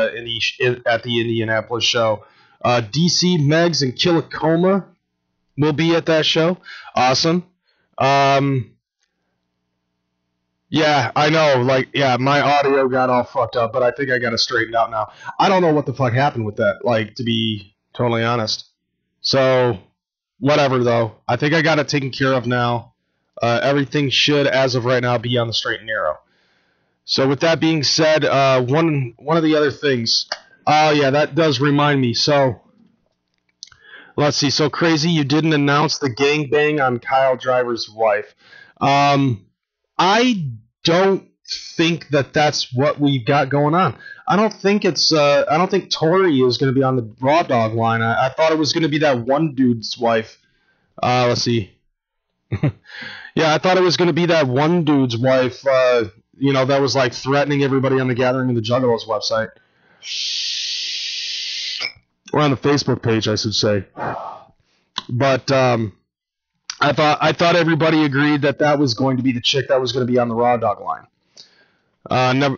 Indianapolis show. DC, Megs, and Killicoma will be at that show. Awesome. Yeah, I know. Like, yeah, my audio got all fucked up, but I think I got it straightened out now. I don't know what the fuck happened with that, like, to be totally honest. So, whatever, though. I think I got it taken care of now. Everything should, as of right now, be on the straight and narrow. So, with that being said, one of the other things. Oh, yeah, that does remind me. So, let's see. So, Crazy, you didn't announce the gangbang on Kyle Driver's wife. I don't think that that's what we've got going on. I don't think it's. I don't think Tori is going to be on the Raw Dog line. I thought it was going to be that one dude's wife. Let's see. Yeah, I thought it was going to be that one dude's wife. That was like threatening everybody on the Gathering of the Juggalos website, or on the Facebook page, I should say. But I thought everybody agreed that was going to be the chick that was going to be on the Raw Dog line.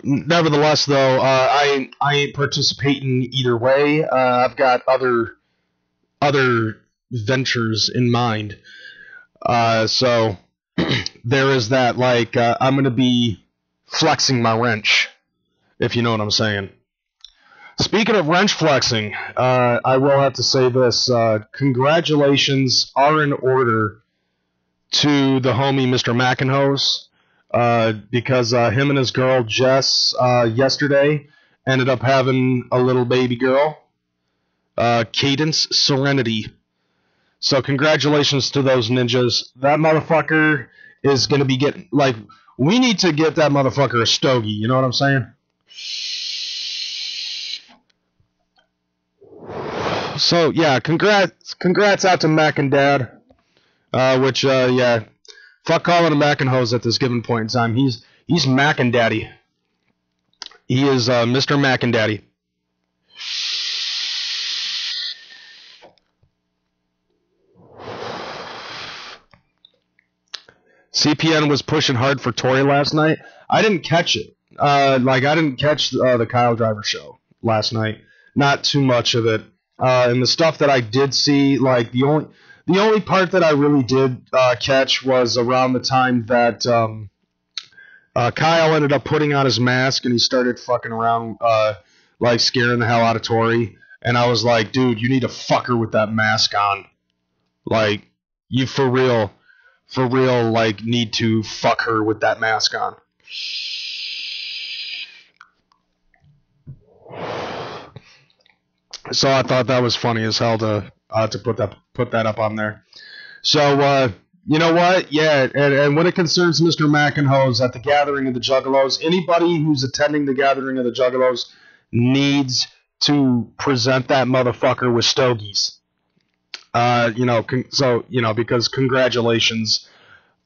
Nevertheless, though, I ain't participating either way. I've got other ventures in mind. So there is that. Like, I'm going to be flexing my wrench, if you know what I'm saying. Speaking of wrench flexing, I will have to say this. Congratulations are in order to the homie Mr. McInhose, because him and his girl Jess yesterday ended up having a little baby girl, Cadence Serenity. So congratulations to those ninjas. That motherfucker is going to be getting, like, we need to get that motherfucker a stogie, you know what I'm saying? So yeah, congrats out to Mac and Dad. Fuck calling him Mac and Hose at this given point in time. He's Mac and Daddy. He is Mr. Mac and Daddy. CPN was pushing hard for Tori last night. I didn't catch it. I didn't catch the Kyle Driver show last night. Not too much of it. And the stuff that I did see, like, the only part that I really did catch was around the time that Kyle ended up putting on his mask and he started fucking around, like, scaring the hell out of Tori. And I was like, dude, you need to fuck her with that mask on. Like, you for real, like, need to fuck her with that mask on. So I thought that was funny as hell to put that up on there. So you know what? Yeah, and when it concerns Mr. McInhose at the Gathering of the Juggalos, anybody who's attending the Gathering of the Juggalos needs to present that motherfucker with stogies. Because congratulations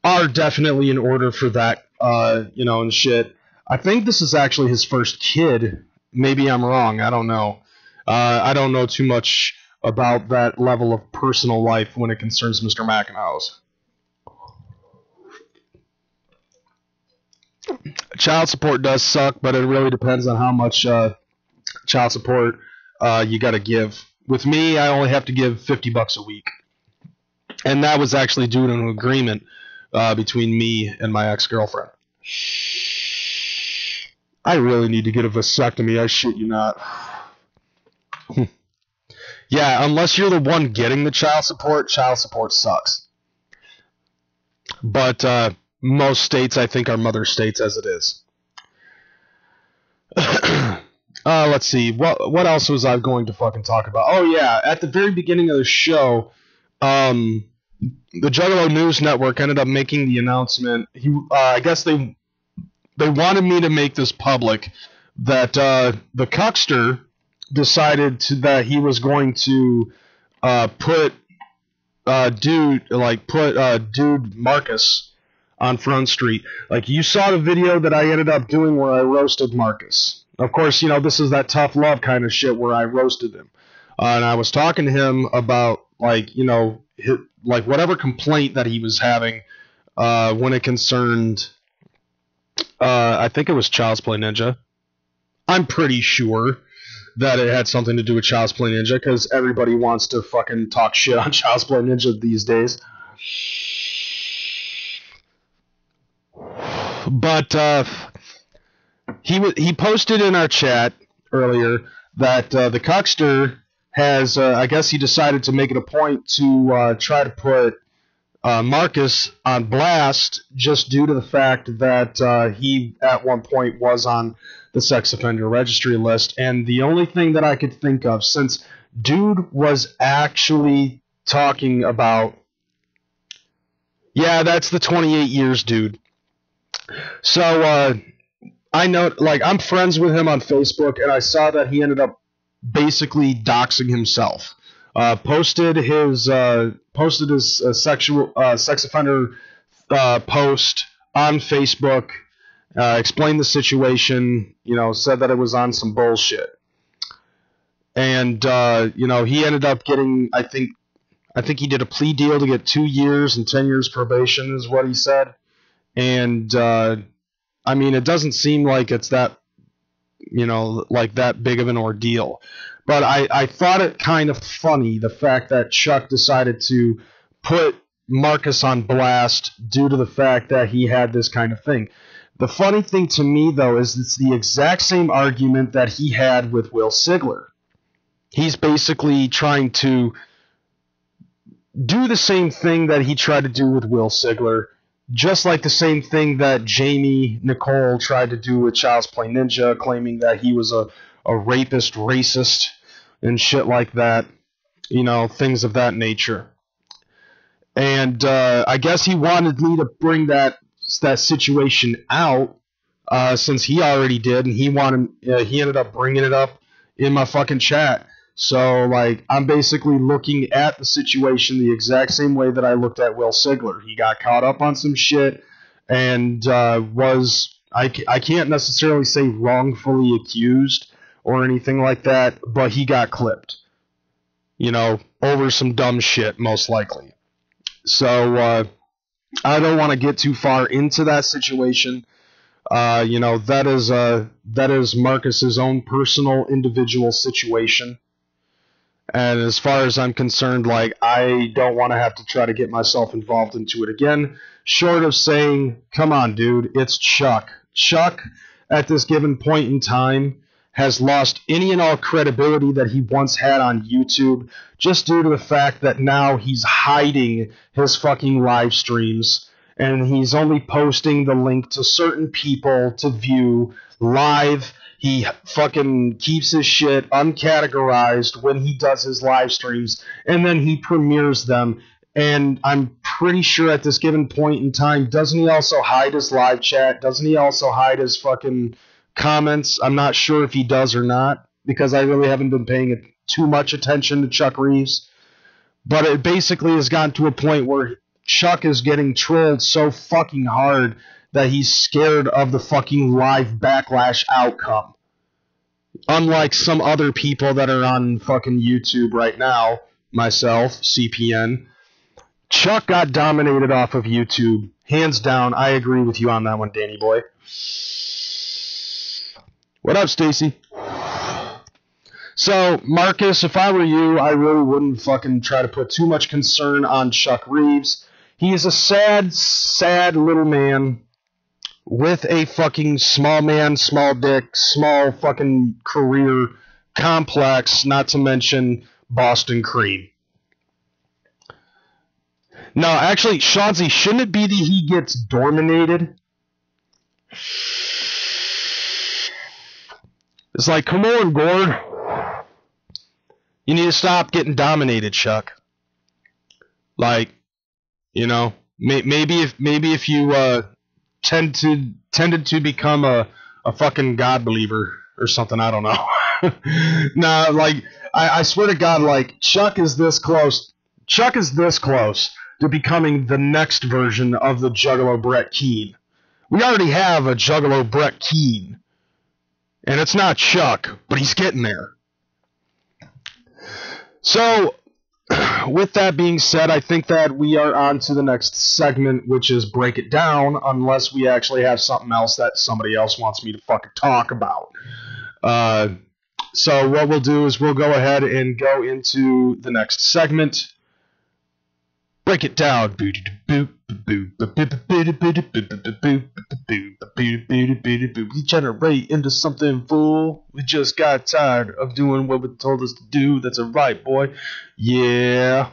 are definitely in order for that you know, and shit. I think this is actually his first kid. Maybe I'm wrong. I don't know. I don't know too much about that level of personal life when it concerns Mr. McInhouse. Child support does suck, but it really depends on how much child support you got to give. With me, I only have to give $50 a week, and that was actually due to an agreement between me and my ex-girlfriend. I really need to get a vasectomy. I shit you not. Yeah, unless you're the one getting the child support sucks. But most states, I think, are mother states as it is. Let's see. What else was I going to fucking talk about? Oh, yeah. At the very beginning of the show, the Juggalo News Network ended up making the announcement. I guess they wanted me to make this public that the cuckster decided that he was going to put dude Marcus on Front Street. Like, you saw the video that I ended up doing where I roasted Marcus. Of course, you know, this is that tough love kind of shit where I roasted him. And I was talking to him about, like, you know, like whatever complaint that he was having when it concerned, I think it was Child's Play Ninja. I'm pretty sure that it had something to do with Child's Play Ninja, because everybody wants to fucking talk shit on Child's Play Ninja these days. But he posted in our chat earlier that the cuckster has, I guess he decided to make it a point to try to put Marcus on blast just due to the fact that he at one point was on the sex offender registry list. And the only thing that I could think of, since dude was actually talking about, yeah, that's the 28 years, dude. So I know, like, I'm friends with him on Facebook, and I saw that he ended up basically doxing himself. Posted his sex offender post on Facebook. Explained the situation, you know, said that it was on some bullshit. And, you know, he ended up getting, I think he did a plea deal to get 2 years and 10 years probation is what he said. And, I mean, it doesn't seem like it's that, you know, like that big of an ordeal. But I thought it kind of funny, the fact that Chuck decided to put Marcus on blast due to the fact that he had this kind of thing. The funny thing to me, though, is it's the exact same argument that he had with Will Sigler. He's basically trying to do the same thing that he tried to do with Will Sigler, just like the same thing that Jamie Nicole tried to do with Child's Play Ninja, claiming that he was a rapist, racist, and shit like that. You know, things of that nature. And I guess he wanted me to bring that situation out, since he already did, and he ended up bringing it up in my fucking chat. So, like, I'm basically looking at the situation the exact same way that I looked at Will Sigler. He got caught up on some shit and I can't necessarily say wrongfully accused or anything like that, but he got clipped, you know, over some dumb shit, most likely. So, I don't want to get too far into that situation. You know, that is Marcus's own personal individual situation. And as far as I'm concerned, like, I don't want to have to try to get myself involved into it again, short of saying, come on, dude, it's Chuck. Chuck, at this given point in time, has lost any and all credibility that he once had on YouTube, just due to the fact that now he's hiding his fucking live streams, and he's only posting the link to certain people to view live. He fucking keeps his shit uncategorized when he does his live streams, and then he premieres them. And I'm pretty sure at this given point in time, doesn't he also hide his live chat? Doesn't he also hide his fucking comments? I'm not sure if he does or not, because I really haven't been paying too much attention to Chuck Reeves. But it basically has gotten to a point where Chuck is getting trolled so fucking hard that he's scared of the fucking live backlash outcome. Unlike some other people that are on fucking YouTube right now, myself, CPN, Chuck got dominated off of YouTube. Hands down, I agree with you on that one, Danny boy. What up, Stacy? So, Marcus, if I were you, I really wouldn't fucking try to put too much concern on Chuck Reeves. He is a sad, sad little man with a fucking small man, small dick, small fucking career complex, not to mention Boston cream. No, actually, Shawnsy, shouldn't it be that he gets dominated? It's like, come on, Gord. You need to stop getting dominated, Chuck. Like, you know, maybe if you tended to become a fucking God believer or something, I don't know. Nah, like I swear to God, like Chuck is this close. Chuck is this close to becoming the next version of the Juggalo Brett Keane. We already have a Juggalo Brett Keane, and it's not Chuck, but he's getting there. So, with that being said, I think that we are on to the next segment, which is Break It Down, unless we actually have something else that somebody else wants me to fucking talk about. So what we'll do is we'll go ahead and go into the next segment. Break it down. Degenerate into something full. We just got tired of doing what we told us to do. That's a right, boy. Yeah.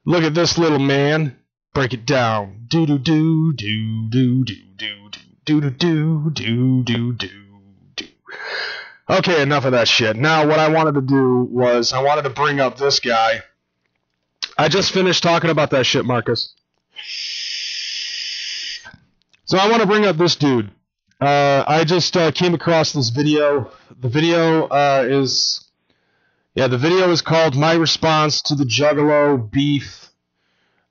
Look at this little man. Break it down. Do do do do do do do do do do do do do. Okay, enough of that shit. Now, what I wanted to do was I wanted to bring up this guy. I just finished talking about that shit, Marcus. So I want to bring up this dude. I just came across this video. The video is called "My Response to the Juggalo Beef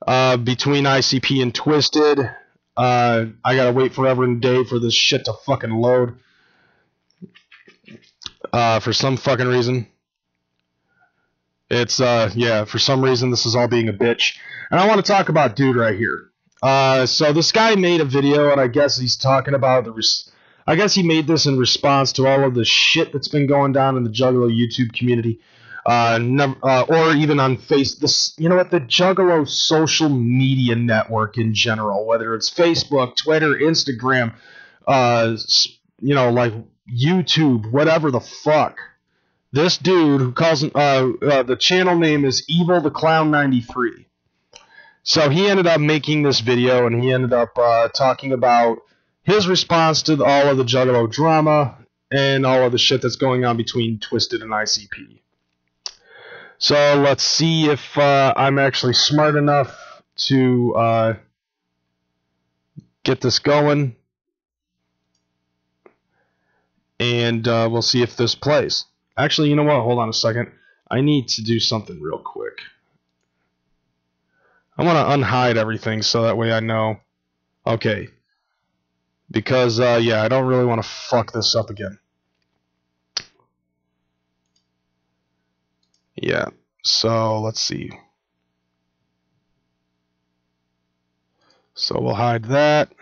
Between ICP and Twisted." I gotta wait forever and a day for this shit to fucking load. For some fucking reason. It's, for some reason this is all being a bitch. And I want to talk about dude right here. So this guy made a video, and I guess he's talking about I guess he made this in response to all of the shit that's been going down in the Juggalo YouTube community. Or even on the Juggalo social media network in general, whether it's Facebook, Twitter, Instagram, like YouTube, whatever the fuck. This dude who calls the channel name is Evil the Clown 93. So he ended up making this video, and he ended up talking about his response to all of the Juggalo drama and all of the shit that's going on between Twisted and ICP. So let's see if I'm actually smart enough to get this going. And we'll see if this plays. Actually, you know what? Hold on a second. I need to do something real quick. I want to unhide everything so that way I know. Okay. Because, I don't really want to fuck this up again. Yeah. So, let's see. So, we'll hide that.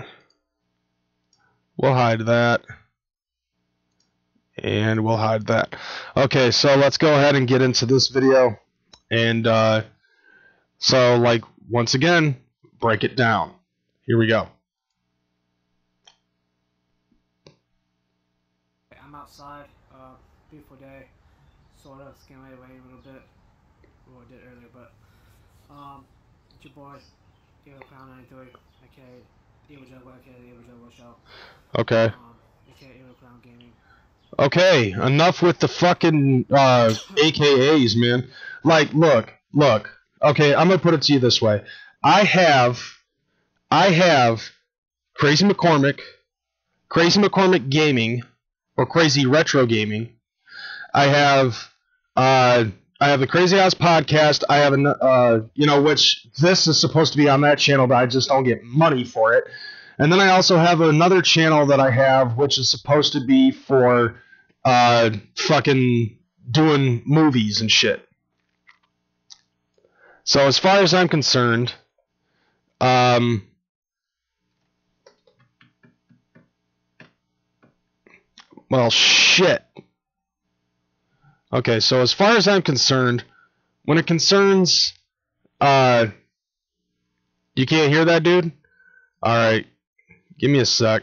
We'll hide that. And we'll hide that. Okay, so let's go ahead and get into this video. And once again, break it down. Here we go. I'm outside. Beautiful day. Sort of. It's getting away a little bit. Well, I did earlier, but it's your boy, Evil Clown 93, aka Evil Juggalo, aka Evil Juggalo Show. Okay. Aka Evil Clown Gaming. Okay, enough with the fucking AKAs, man. Like, look. Okay, I'm gonna put it to you this way. I have KreyzMcKormik, KreyzMcKormik Gaming, or Crazy Retro Gaming. I have the Crazy House Podcast. I have which this is supposed to be on that channel, but I just don't get money for it. And then I also have another channel that I have, which is supposed to be for fucking doing movies and shit. So as far as I'm concerned, well, shit. Okay, so as far as I'm concerned, when it concerns, you can't hear that, dude? Alright, give me a sec.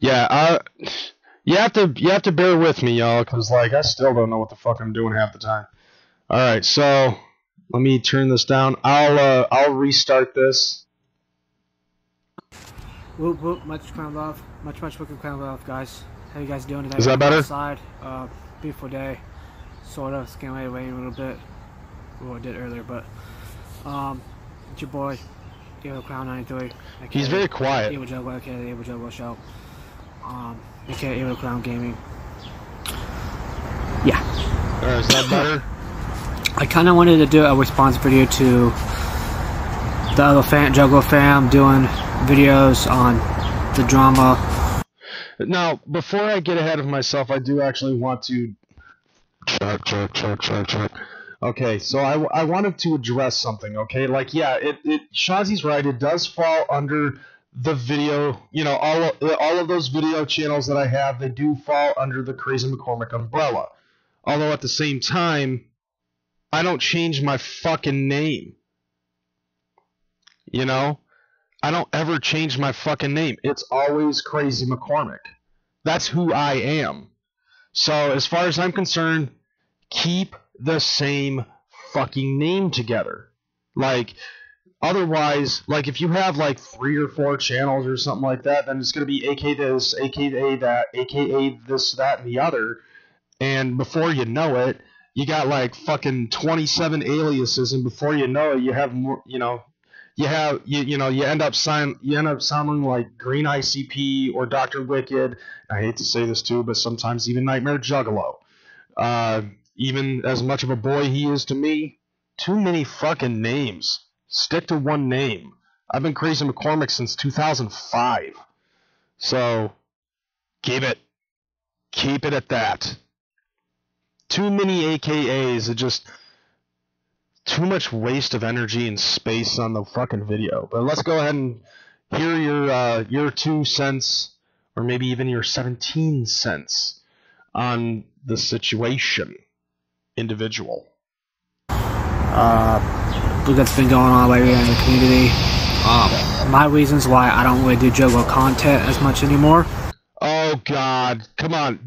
Yeah, you have to bear with me, y'all, because, like, I still don't know what the fuck I'm doing half the time. Alright, so, let me turn this down. I'll restart this. Whoop whoop, much crown love. Much wicked crown love, guys. How you guys doing today? Is that better? Outside, beautiful day. Sort of, it's getting away a little bit. Well, I did earlier, but, it's your boy, Crown 93. He's very quiet. Juggalo, aka the Juggalo Show. Aka Crown Gaming. Yeah. Alright, is that better? I kind of wanted to do a response video to the other Juggalo fam doing videos on the drama. Now, before I get ahead of myself, I do actually want to... Check. Okay, so I wanted to address something, okay? Like, yeah, Shazzy's right, it does fall under the video, you know, all of those video channels that I have, they do fall under the KreyzMcKormik umbrella. Although at the same time, I don't change my fucking name. You know? I don't ever change my fucking name. It's always KreyzMcKormik. That's who I am. So, as far as I'm concerned, keep the same fucking name together. Like, otherwise, like, if you have, like, 3 or 4 channels or something like that, then it's going to be aka this, aka that, aka this, that, and the other. And before you know it, you got, like, fucking 27 aliases, and before you know it, you have more, you know... You end up sounding like Green ICP or Dr. Wicked. I hate to say this too, but sometimes even Nightmare Juggalo. Even as much of a boy he is to me, too many fucking names. Stick to one name. I've been KreyzMcKormik since 2005. So, keep it at that. Too many AKAs, it just... too much waste of energy and space on the fucking video. But let's go ahead and hear your 2 cents, or maybe even your 17 cents on the situation. Individual. That's been going on lately in the community. My reasons why I don't really do Juggalo content as much anymore. Oh God, come on,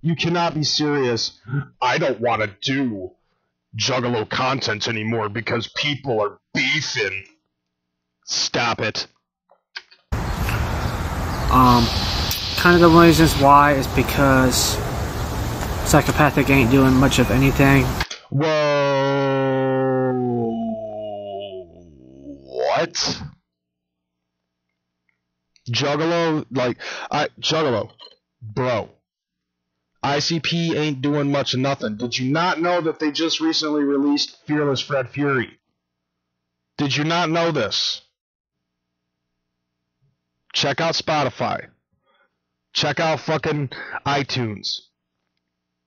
you cannot be serious. I don't want to do Juggalo content anymore because people are beefing. Stop it. Kind of the reasons why is because Psychopathic ain't doing much of anything. Whoa. What? Juggalo, Juggalo, bro. ICP ain't doing much of nothing. Did you not know that they just recently released Fearless Fred Fury? Did you not know this? Check out Spotify. Check out fucking iTunes.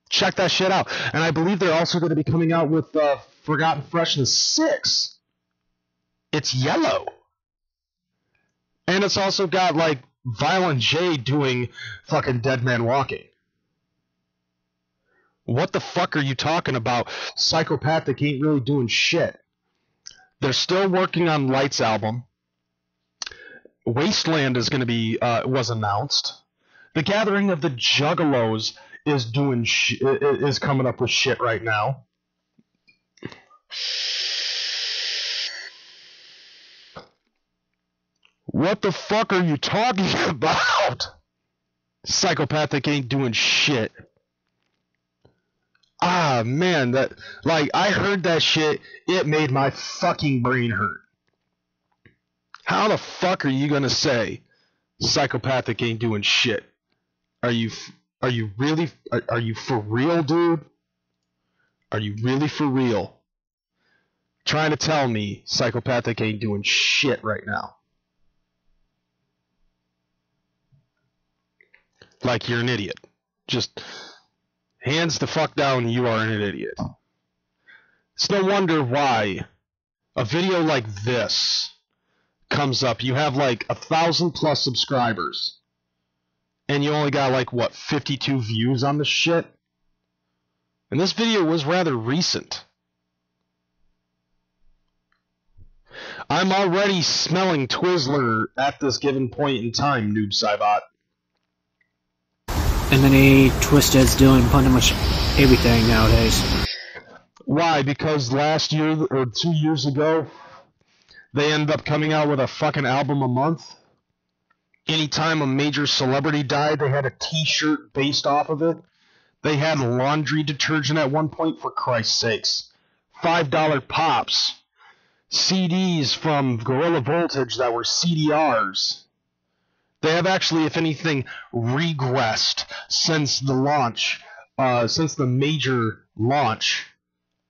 Check that shit out. And I believe they're also going to be coming out with Forgotten Freshness 6. It's yellow. And it's also got, like, Violent J doing fucking Dead Man Walking. What the fuck are you talking about? Psychopathic ain't really doing shit. They're still working on Light's album. Wasteland is going to be, was announced. The Gathering of the Juggalos is doing is coming up with shit right now. What the fuck are you talking about? Psychopathic ain't doing shit. Ah, man, I heard that shit, it made my fucking brain hurt. How the fuck are you gonna say Psychopathic ain't doing shit? Are you really, are you for real, dude? Are you really for real? trying to tell me Psychopathic ain't doing shit right now. Like, you're an idiot. Just hands the fuck down, you are an idiot. It's no wonder why a video like this comes up. You have like 1,000+ subscribers, and you only got like, what, 52 views on this shit? And this video was rather recent. I'm already smelling Twizzler at this given point in time, Noob Cybot. And then Twisted's doing pretty much everything nowadays. Why? Because last year, or 2 years ago, they ended up coming out with a fucking album a month. Anytime a major celebrity died, they had a t-shirt based off of it. They had laundry detergent at one point, for Christ's sakes. $5 pops. CDs from Gorilla Voltage that were CDRs. They have actually, if anything, regressed since the launch, since the major launch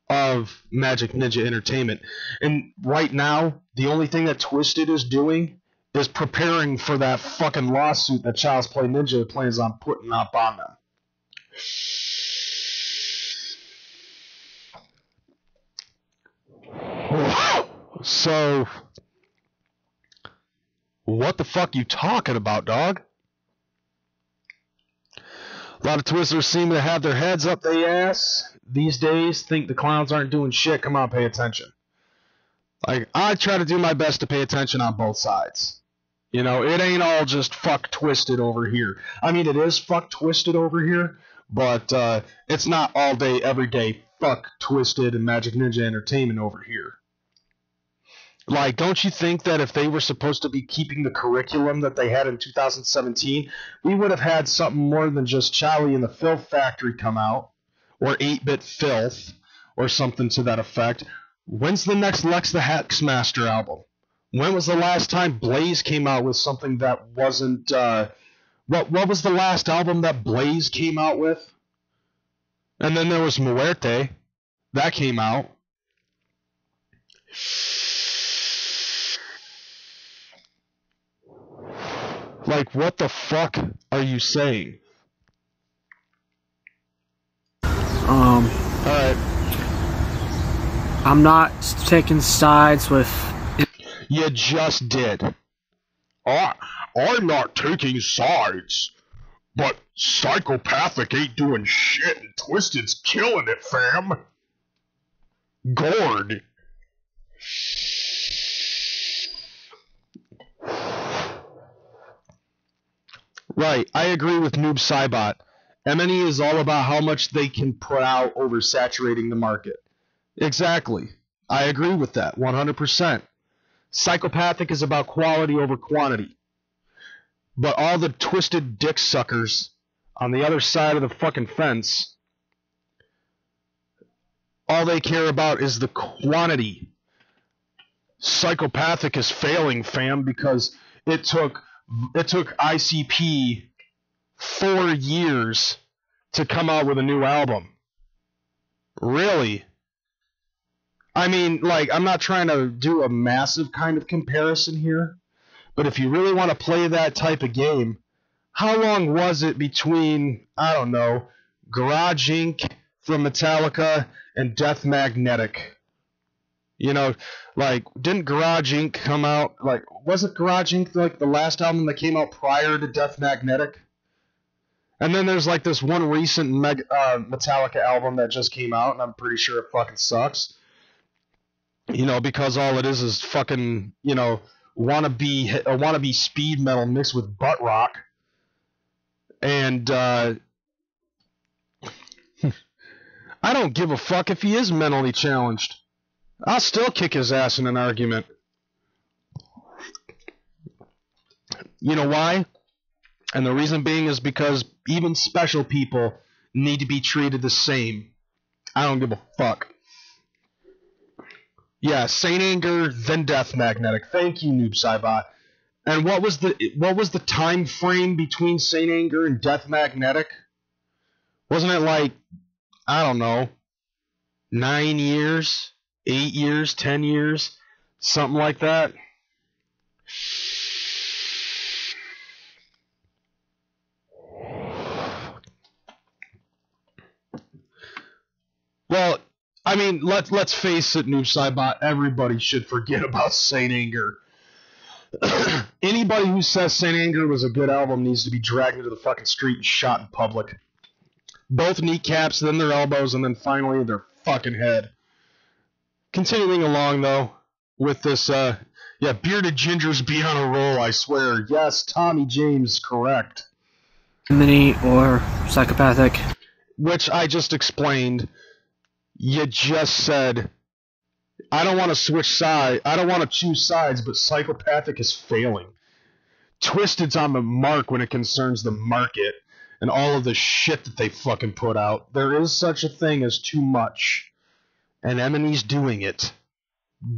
of Magic Ninja Entertainment. And right now, the only thing that Twisted is doing is preparing for that fucking lawsuit that Child's Play Ninja plans on putting up on them. So, what the fuck you talking about, dog? A lot of Twizzlers seem to have their heads up their ass these days, think the clowns aren't doing shit. Come on, pay attention. Like, I try to do my best to pay attention on both sides. You know, it ain't all just fuck Twisted over here. I mean, it is fuck Twisted over here, but it's not all day, every day fuck Twisted and Magic Ninja Entertainment over here. Like, don't you think that if they were supposed to be keeping the curriculum that they had in 2017, we would have had something more than just Charlie and the Filth Factory come out, or 8-Bit Filth, or something to that effect? When's the next Lex the Hexmaster album? When was the last time Blaze came out with something that wasn't, what was the last album that Blaze came out with? And then there was Muerte. That came out. Like, what the fuck are you saying? Alright. I'm not taking sides with... You just did. I'm not taking sides. But Psychopathic ain't doing shit and Twisted's killing it, fam. Gord. Right, I agree with Noob Cybot. M&E is all about how much they can put out oversaturating the market. Exactly. I agree with that, 100%. Psychopathic is about quality over quantity. But all the twisted dick suckers on the other side of the fucking fence, all they care about is the quantity. Psychopathic is failing, fam, because it took ICP 4 years to come out with a new album. Really? I mean, like, I'm not trying to do a massive kind of comparison here, but if you really want to play that type of game, how long was it between, I don't know, Garage Inc. from Metallica and Death Magnetic? You know, like, didn't Garage Inc. come out, like, wasn't Garage Inc. like the last album that came out prior to Death Magnetic? And then there's like this one recent Metallica album that just came out, and I'm pretty sure it fucking sucks. You know, because all it is fucking, you know, wannabe speed metal mixed with butt rock. And I don't give a fuck if he is mentally challenged. I'll still kick his ass in an argument. You know why? And the reason being is because even special people need to be treated the same. I don't give a fuck. Yeah, Saint Anger, then Death Magnetic. Thank you, Noob Cybot. And what was the time frame between Saint Anger and Death Magnetic? Wasn't it like, I don't know, 9 years? 8 years, 10 years, something like that. Well, I mean, let's face it, Noob Saibot, everybody should forget about Saint Anger. Anybody who says Saint Anger was a good album needs to be dragged into the fucking street and shot in public. Both kneecaps, then their elbows, and then finally their fucking head. Continuing along, though, with this, yeah, bearded gingers be on a roll, I swear. Yes, Tommy James, correct. Mini or psychopathic. Which I just explained. You just said, I don't want to switch sides. I don't want to choose sides, but psychopathic is failing. Twisted's on the mark when it concerns the market and all of the shit that they fucking put out. There is such a thing as too much, and Eminemy's doing it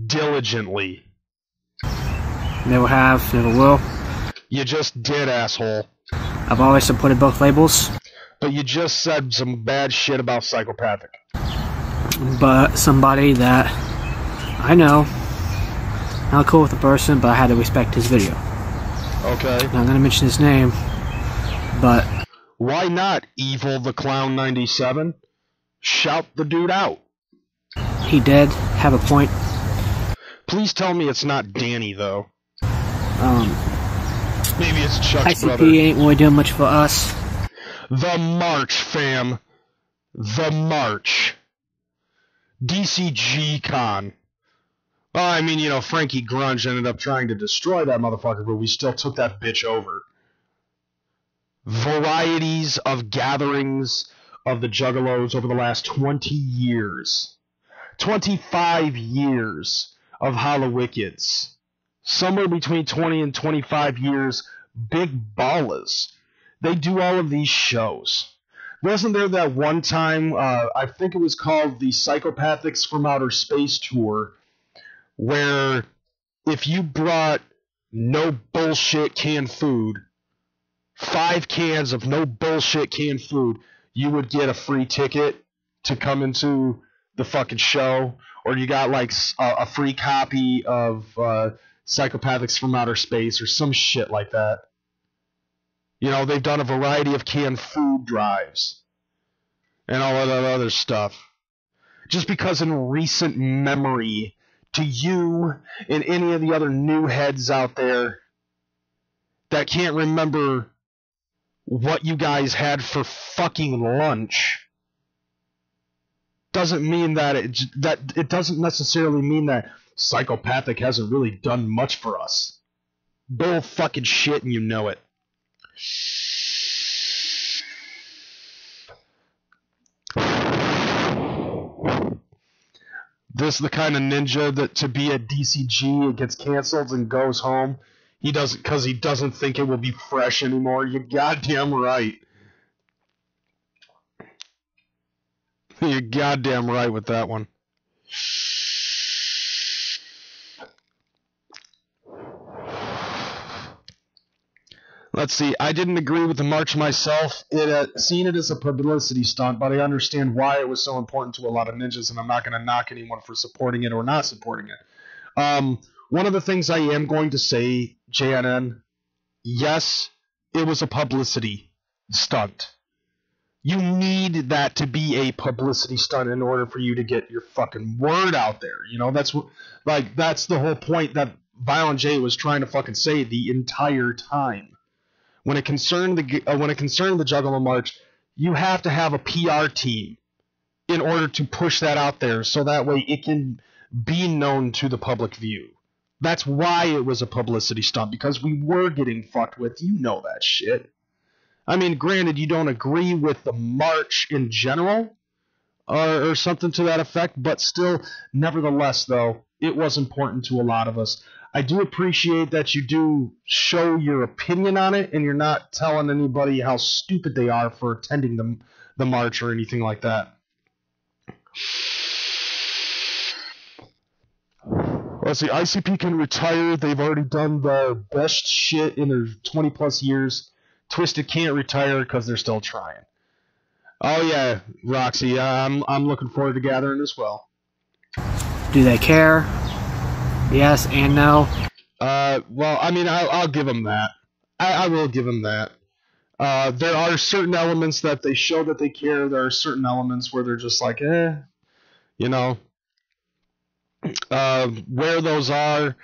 diligently. Never have, never will. You just did, asshole. I've always supported both labels. But you just said some bad shit about psychopathic. But somebody that I know, not cool with the person, but I had to respect his video. Okay. Not gonna mention his name, but why not, Evil the Clown 97? Shout the dude out. He did have a point. Please tell me it's not Danny, though. Maybe it's Chuck's ICP brother. ain't really doing much for us. The March, fam. The March. DCG Con. Well, I mean, you know, Frankie Grunge ended up trying to destroy that motherfucker, but we still took that bitch over. Varieties of gatherings of the Juggalos over the last 20 years. 25 years of Hallowickeds. Somewhere between 20 and 25 years, big ballers. They do all of these shows. Wasn't there that one time, I think it was called the Psychopathics from Outer Space Tour, where if you brought no bullshit canned food, 5 cans of no bullshit canned food, you would get a free ticket to come into the fucking show, or you got like a free copy of Psychopathics from Outer Space or some shit like that. You know, they've done a variety of canned food drives and all of that other stuff. Just because in recent memory, to you and any of the other new heads out there that can't remember what you guys had for fucking lunch, doesn't mean that it doesn't necessarily mean that Psychopathic hasn't really done much for us. Bull fucking shit, and you know it. This is the kind of ninja that to be at DCG, it gets canceled and goes home. He doesn't, because he doesn't think it will be fresh anymore. You're goddamn right. You're goddamn right with that one. Let's see. I didn't agree with the march myself. Seen it as a publicity stunt, but I understand why it was so important to a lot of ninjas, and I'm not going to knock anyone for supporting it or not supporting it. One of the things I am going to say, JNN, yes, it was a publicity stunt. You need that to be a publicity stunt in order for you to get your fucking word out there. You know, that's the whole point that Violent J was trying to fucking say the entire time. When it concerned the Juggalo March, you have to have a PR team in order to push that out there, so that way it can be known to the public view. That's why it was a publicity stunt, because we were getting fucked with. You know that shit. I mean, granted, you don't agree with the march in general, or something to that effect, but still, nevertheless, though, it was important to a lot of us. I do appreciate that you do show your opinion on it, and you're not telling anybody how stupid they are for attending the march or anything like that. Let's see, ICP can retire. They've already done the best shit in their 20-plus years. Twisted can't retire because they're still trying. Oh yeah, Roxy, I'm looking forward to gathering as well. Do they care? Yes and no. Well, I mean, I'll give them that. I will give them that. There are certain elements that they show that they care. There are certain elements where they're just like, you know. Where those are,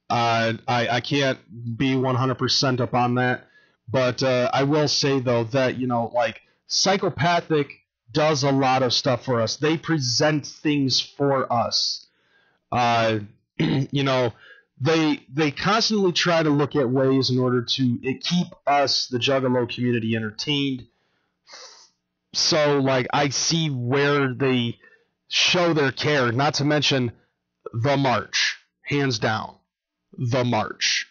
I can't be 100% up on that. But I will say, though, that, like, Psychopathic does a lot of stuff for us. They present things for us. They constantly try to look at ways in order to keep us, the Juggalo community, entertained. So, like, I see where they show their care, not to mention the March. Hands down. The March.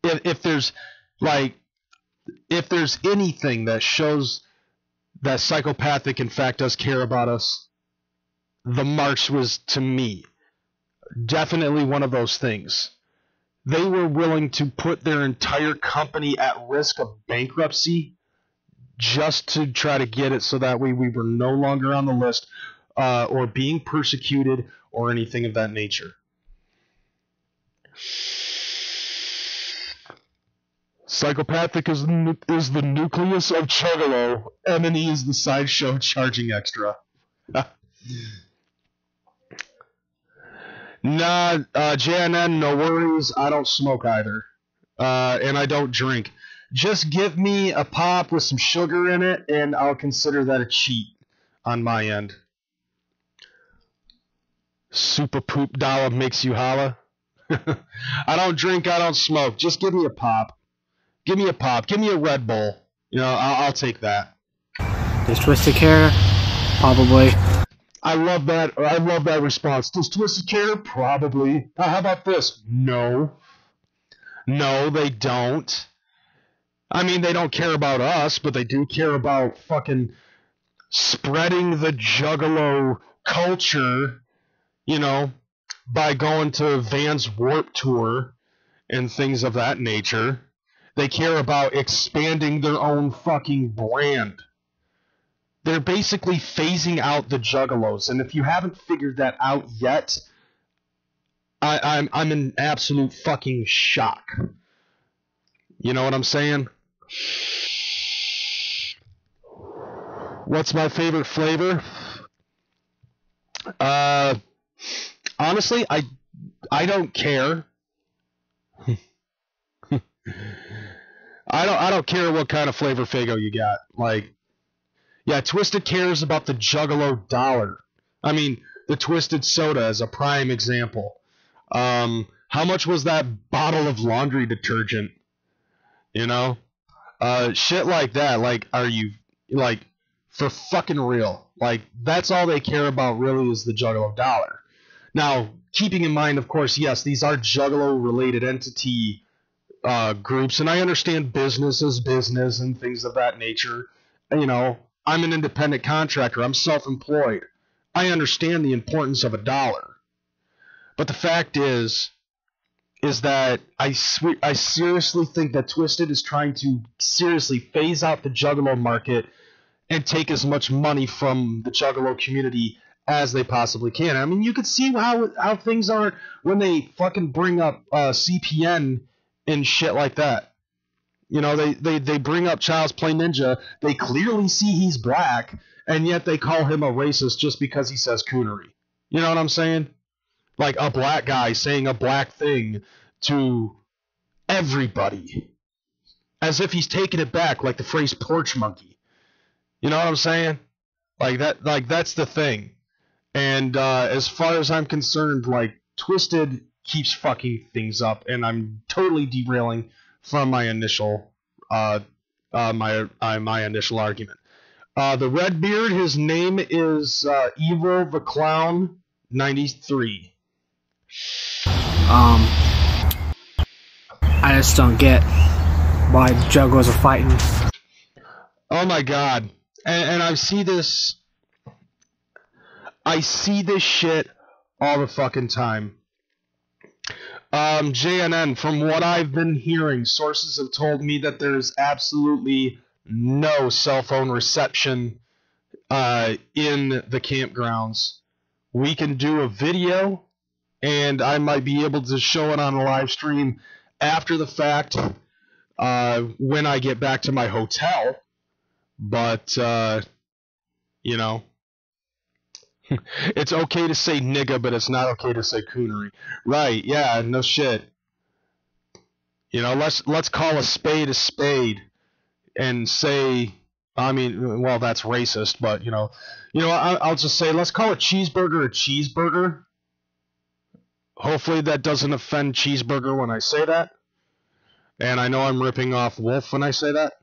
If there's anything that shows that Psychopathic, in fact, does care about us, the March was, to me, definitely one of those things. They were willing to put their entire company at risk of bankruptcy just to try to get it so that way we were no longer on the list or being persecuted or anything of that nature. Psychopathic is the nucleus of Juggalo. M&E is the sideshow charging extra. Nah, JNN, no worries. I don't smoke either. And I don't drink. Just give me a pop with some sugar in it, and I'll consider that a cheat on my end. Super poop dollar makes you holla. I don't drink, I don't smoke. Just give me a pop. Give me a pop. Give me a Red Bull. I'll take that. Does Twisted care? Probably. I love that. I love that response. Does Twisted care? Probably. How about this? No. No, they don't. I mean, they don't care about us, but they do care about fucking spreading the Juggalo culture, by going to Van's Warped Tour and things of that nature. They care about expanding their own fucking brand. They're basically phasing out the Juggalos, and if you haven't figured that out yet, I'm in absolute fucking shock. You know what I'm saying? What's my favorite flavor? Honestly, I don't care. I don't care what kind of flavor Faygo you got. Like, yeah, Twisted cares about the Juggalo dollar. I mean, the Twisted soda is a prime example. How much was that bottle of laundry detergent? Shit like that. Like, are you, like, for fucking real? Like, that's all they care about really is the Juggalo dollar. Now, keeping in mind, of course, yes, these are Juggalo-related entity groups, and I understand business is business and things of that nature. I'm an independent contractor. I'm self-employed. I understand the importance of a dollar. But the fact is that I seriously think that Twisted is trying to seriously phase out the Juggalo market and take as much money from the Juggalo community as they possibly can. I mean, you could see how things are when they fucking bring up CPN and shit like that. They bring up Child's Play Ninja. They clearly see he's black, and yet they call him a racist just because he says coonery. You know what I'm saying? Like a black guy saying a black thing to everybody. As if he's taking it back, like the phrase porch monkey. You know what I'm saying? That's the thing. And as far as I'm concerned, like, Twisted keeps fucking things up, and I'm totally derailing from my initial my initial argument. The Redbeard, his name is Evil the Clown 93. I just don't get why Juggalos are fighting. Oh my god. And I see this shit all the fucking time. JNN, from what I've been hearing, sources have told me that there's absolutely no cell phone reception in the campgrounds we can do a video, and I might be able to show it on a live stream after the fact when I get back to my hotel. But, you know, it's okay to say nigga, but it's not okay to say coonery. Right, yeah, no shit. You know, let's call a spade and say, I mean, well, that's racist, but, I'll just say, let's call a cheeseburger. Hopefully that doesn't offend Cheeseburger when I say that. And I know I'm ripping off Wolf when I say that.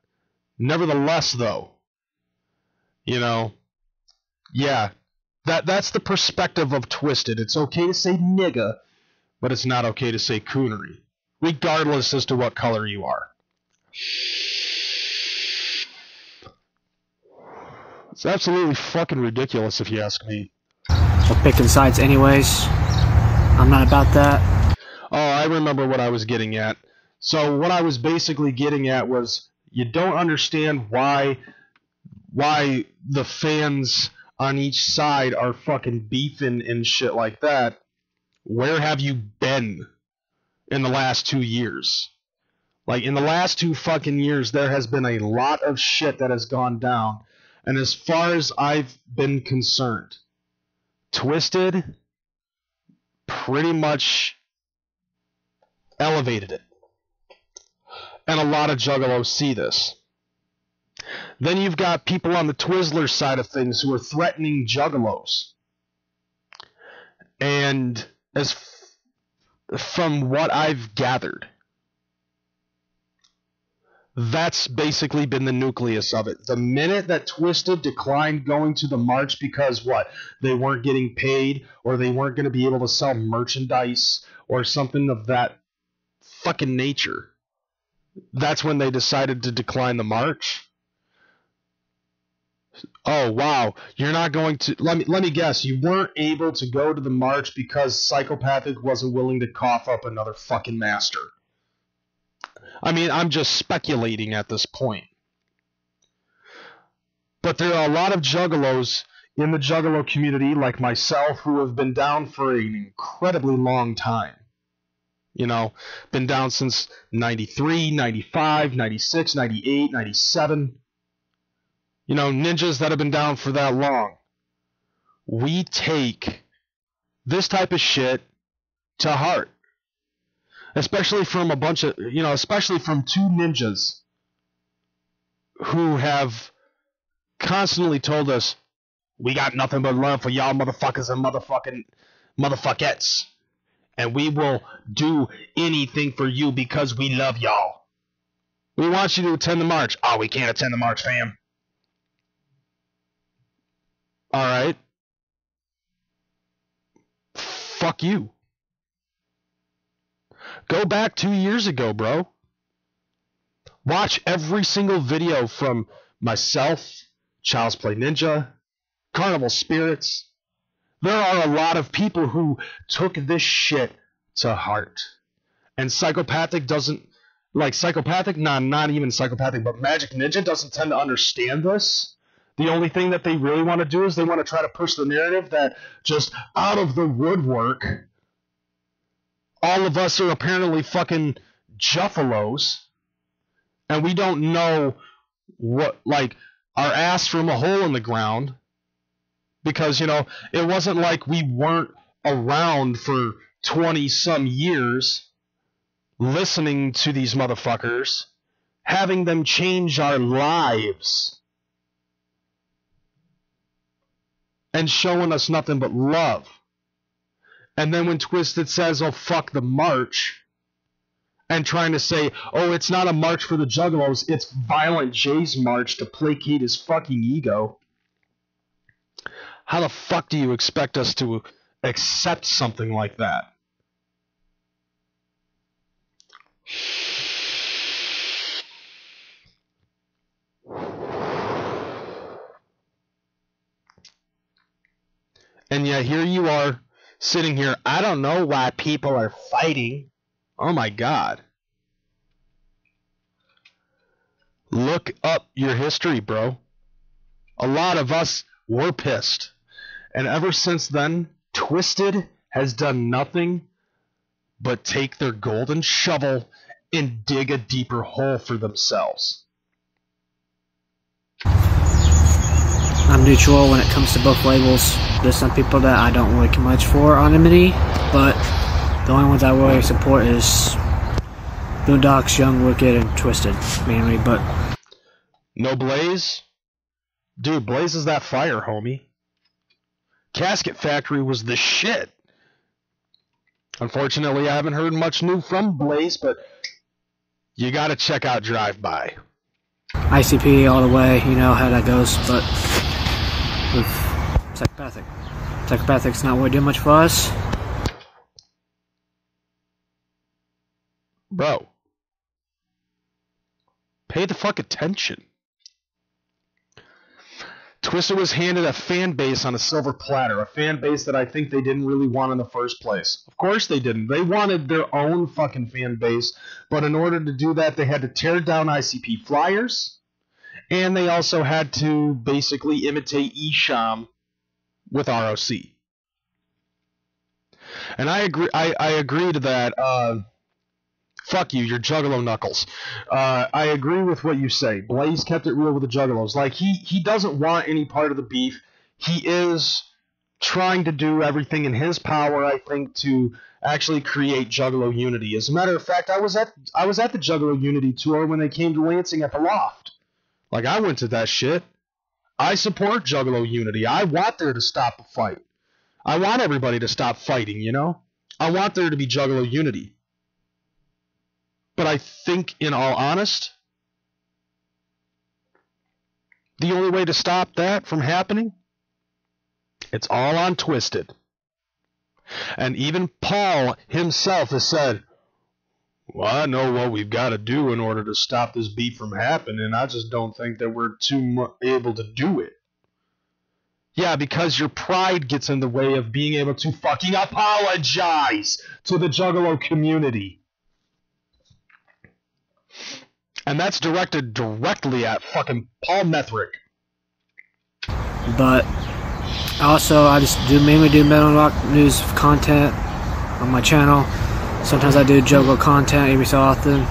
Nevertheless, though, yeah, that's the perspective of Twisted. It's okay to say nigga, but it's not okay to say coonery, regardless as to what color you are. It's absolutely fucking ridiculous if you ask me. We're picking sides anyways. I'm not about that. Oh, I remember what I was getting at. So what I was basically getting at was you don't understand why the fans on each side are fucking beefing and shit like that. Where have you been in the last 2 years? Like, in the last 2 fucking years, there has been a lot of shit that has gone down. And as far as I've been concerned, Twisted pretty much elevated it. And a lot of Juggalos see this. Then you've got people on the Twizzler side of things who are threatening Juggalos. And from what I've gathered, that's basically been the nucleus of it. The minute that Twisted declined going to the march because what? They weren't getting paid, or they weren't going to be able to sell merchandise or something of that fucking nature. That's when they decided to decline the march. Oh, wow. You're not going to... Let me guess. You weren't able to go to the march because Psychopathic wasn't willing to cough up another fucking master. I mean, I'm just speculating at this point. But there are a lot of Juggalos in the Juggalo community, like myself, who have been down for an incredibly long time. Been down since 93, 95, 96, 98, 97. Ninjas that have been down for that long. We take this type of shit to heart. Especially from especially from 2 ninjas who have constantly told us, we got nothing but love for y'all motherfuckers and motherfuckettes. And we will do anything for you because we love y'all. We want you to attend the march. Oh, we can't attend the march, fam. Alright. Fuck you. Go back 2 years ago, bro. Watch every single video from myself, Child's Play Ninja, Carnival Spirits. There are a lot of people who took this shit to heart. And Psychopathic doesn't... Psychopathic? Nah, not even Psychopathic, but Magic Ninja doesn't tend to understand this. The only thing that they really want to do is they want to try to push the narrative that just out of the woodwork... all of us are apparently fucking juffalos, and we don't know what, our ass from a hole in the ground, because, it wasn't like we weren't around for 20-some years listening to these motherfuckers, having them change our lives, and showing us nothing but love. And then when Twisted says, oh, fuck the march, and trying to say, oh, it's not a march for the Juggalos, it's Violent J's march to placate his fucking ego. How the fuck do you expect us to accept something like that? And yet here you are, sitting here, I don't know why people are fighting. Oh my God. Look up your history, bro. A lot of us were pissed. And ever since then, Twisted has done nothing but take their golden shovel and dig a deeper hole for themselves. I'm neutral when it comes to both labels. There's some people that I don't really care much for anonymity, but the only ones I really support is Boondocks, Young, Wicked, and Twisted, mainly, but... No Blaze? Dude, Blaze is that fire, homie. Casket Factory was the shit. Unfortunately, I haven't heard much new from Blaze, but you gotta check out Drive-By. ICP all the way, you know how that goes, but with Psychopathic's not really doing much for us. Bro. Pay the fuck attention. Twisted was handed a fan base on a silver platter, a fan base that I think they didn't really want in the first place. Of course they didn't. They wanted their own fucking fan base, but in order to do that, they had to tear down ICP flyers, and they also had to basically imitate Esham with ROC. And I agree to that. Fuck you, you're Juggalo Knuckles. I agree with what you say. Blaze kept it real with the Juggalos. Like, he doesn't want any part of the beef. He is trying to do everything in his power, I think, to actually create Juggalo unity. As a matter of fact, I was at the Juggalo Unity tour when they came to Lansing at the Loft. Like, I went to that shit. I support Juggalo unity. I want there to stop a fight. I want everybody to stop fighting, you know? I want there to be Juggalo unity. But I think, in all honesty, the only way to stop that from happening, it's all on Twisted. And even Paul himself has said, well, I know what we've got to do in order to stop this beef from happening. I just don't think that we're able to do it. Yeah, because your pride gets in the way of being able to fucking apologize to the Juggalo community. And that's directed directly at fucking Paul Methrick. But also, I just mainly do Metal Rock news content on my channel. Sometimes I do Juggalo content every so often.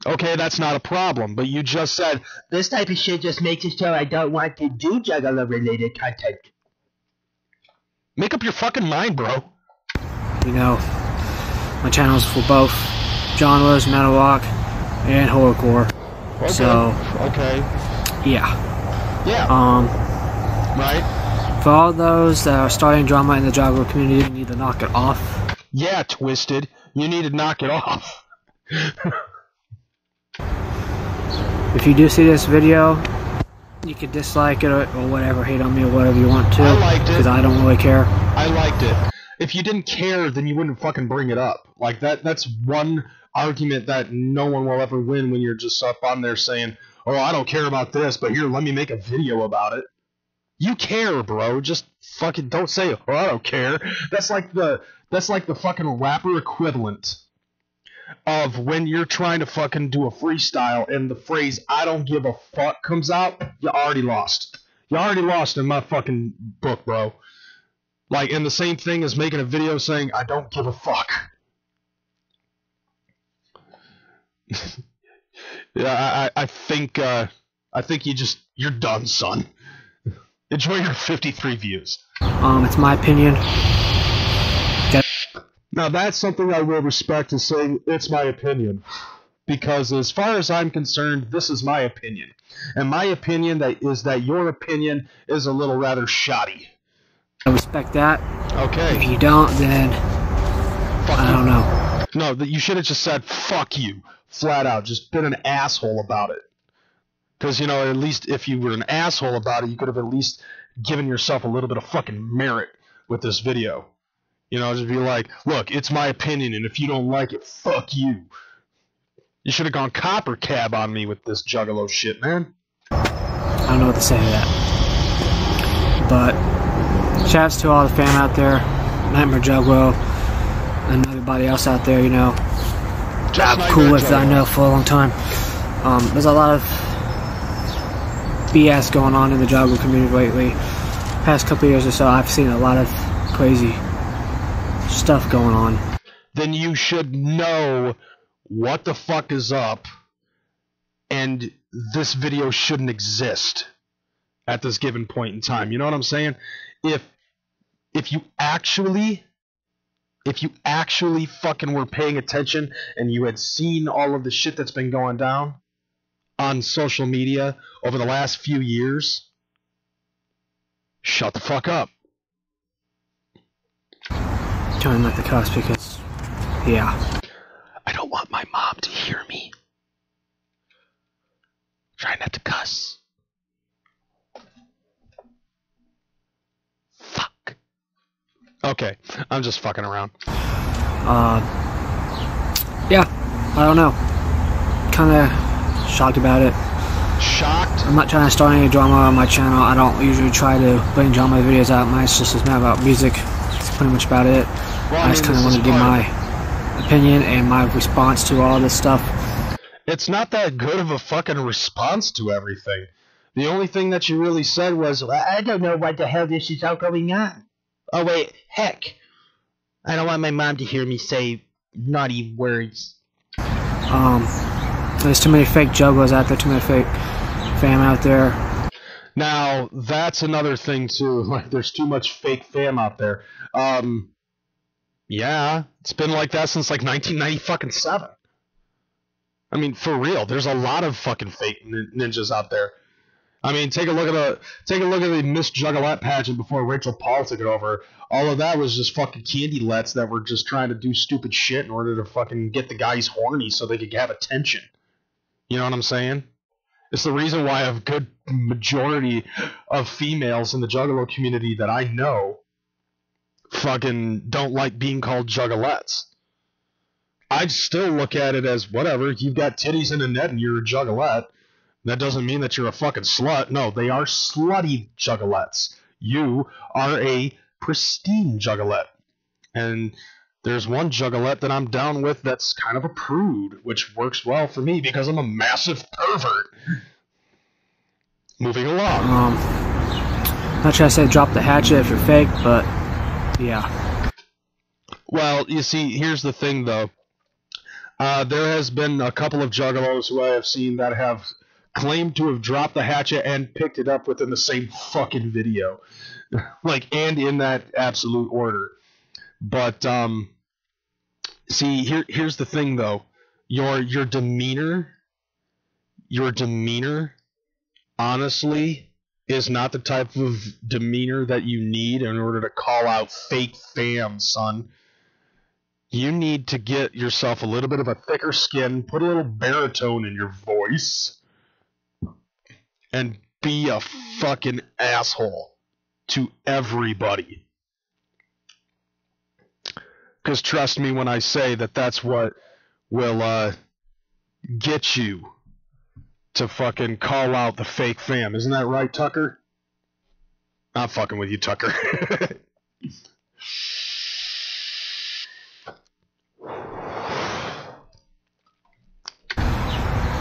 Okay, that's not a problem, but you just said, this type of shit just makes it so I don't want to do Juggalo-related content. Make up your fucking mind, bro. You know, my channel's for both genres, Metal Rock and horrorcore. Okay. So, okay. Yeah. Yeah. Right. For all those that are starting drama in the Juggalo community, you need to knock it off. Yeah, Twisted. You need to knock it off. If you do see this video, you can dislike it or whatever, hate on me or whatever you want to. I liked it. Because I don't really care. I liked it. If you didn't care, then you wouldn't fucking bring it up. Like, that's one argument that no one will ever win when you're just up on there saying, oh, I don't care about this, but here, let me make a video about it. You care, bro. Just fucking don't say, oh, I don't care. That's like the fucking rapper equivalent of when you're trying to fucking do a freestyle and the phrase, I don't give a fuck, comes out, you already lost. You already lost in my fucking book, bro. Like, and the same thing as making a video saying, I don't give a fuck. Yeah, I think you're done, son. Enjoy your 53 views. It's my opinion. Now, that's something I will respect, is saying it's my opinion. Because as far as I'm concerned, this is my opinion. And my opinion is that your opinion is a little rather shoddy. I respect that. Okay. If you don't, then Fuck I you. don't know. No, that you should have just said, fuck you. Flat out. Just been an asshole about it. Because, you know, at least if you were an asshole about it, you could have at least given yourself a little bit of fucking merit with this video. You know, just be like, look, it's my opinion, and if you don't like it, fuck you. You should have gone copper cab on me with this Juggalo shit, man. I don't know what to say to that. But shouts to all the fam out there, Nightmare Juggalo, and everybody else out there, you know. I'm cool with that, I know, for a long time. There's a lot of BS going on in the Juggalo community lately. Past couple years or so, I've seen a lot of crazy stuff going on. Then you should know what the fuck is up, and this video shouldn't exist at this given point in time. You know what I'm saying? If you actually fucking were paying attention and you had seen all of the shit that's been going down on social media over the last few years, shut the fuck up. Trying not to cuss because, yeah. I don't want my mom to hear me. Try not to cuss. Fuck. Okay, I'm just fucking around. Yeah, I don't know. Kinda shocked about it. Shocked? I'm not trying to start any drama on my channel. I don't usually try to bring drama videos out. Mine's just not about music. That's pretty much about it. Well, I just kind of want to give my opinion and my response to all this stuff. It's not that good of a fucking response to everything. The only thing that you really said was, well, I don't know what the hell this is all going on. Oh wait, heck. I don't want my mom to hear me say naughty words. There's too many fake juggalos out there, too many fake fam out there. Now, that's another thing too. Like, there's too much fake fam out there. Yeah, it's been like that since like 1997. I mean, for real, there's a lot of fucking fake ninjas out there. I mean, take a look at the Miss Juggalette pageant before Rachel Paul took it over. All of that was just fucking candy-lets that were just trying to do stupid shit in order to fucking get the guys horny so they could have attention. You know what I'm saying? It's the reason why a good majority of females in the Juggalo community that I know fucking don't like being called Juggalettes. I'd still look at it as whatever. You've got titties in a net and you're a Juggalette. That doesn't mean that you're a fucking slut. No, they are slutty Juggalettes. You are a pristine Juggalette. And there's one Juggalette that I'm down with that's kind of a prude, which works well for me because I'm a massive pervert. Moving along. Not trying to say drop the hatchet if you're fake, but yeah. Well, you see, here's the thing though. There has been a couple of Juggalos who I have seen that have claimed to have dropped the hatchet and picked it up within the same fucking video. Like, and in that absolute order. But, see, here's the thing, though. Your demeanor, honestly, is not the type of demeanor that you need in order to call out fake fam, son. You need to get yourself a little bit of a thicker skin, put a little baritone in your voice, and be a fucking asshole to everybody. Because trust me when I say that that's what will get you to fucking call out the fake fam. Isn't that right, Tucker? I'm fucking with you, Tucker.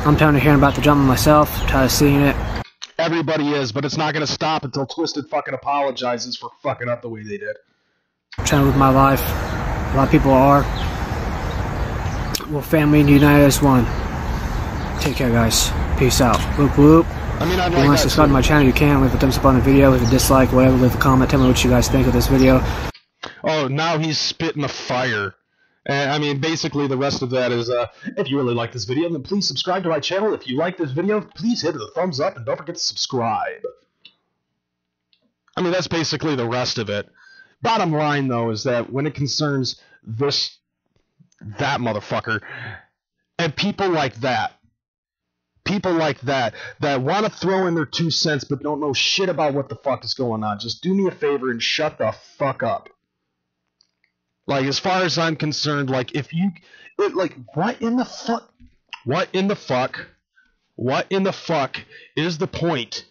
I'm tired of hearing about the drama myself. I'm tired of seeing it. Everybody is, but it's not going to stop until Twisted fucking apologizes for fucking up the way they did. I'm trying to live my life. A lot of people are. Well, family united as one. Take care, guys. Peace out. Whoop whoop. I mean, if you want to subscribe to my channel, you can. Leave a thumbs up on the video, leave a dislike, whatever. Leave a comment. Tell me what you guys think of this video. Oh, now he's spitting the fire. I mean, basically, the rest of that is, if you really like this video, then please subscribe to my channel. If you like this video, please hit the thumbs up, and don't forget to subscribe. I mean, that's basically the rest of it. Bottom line, though, is that when it concerns that motherfucker, and people like that want to throw in their 2 cents but don't know shit about what the fuck is going on, just do me a favor and shut the fuck up. Like, as far as I'm concerned, like, if you, like, what in the fuck is the point?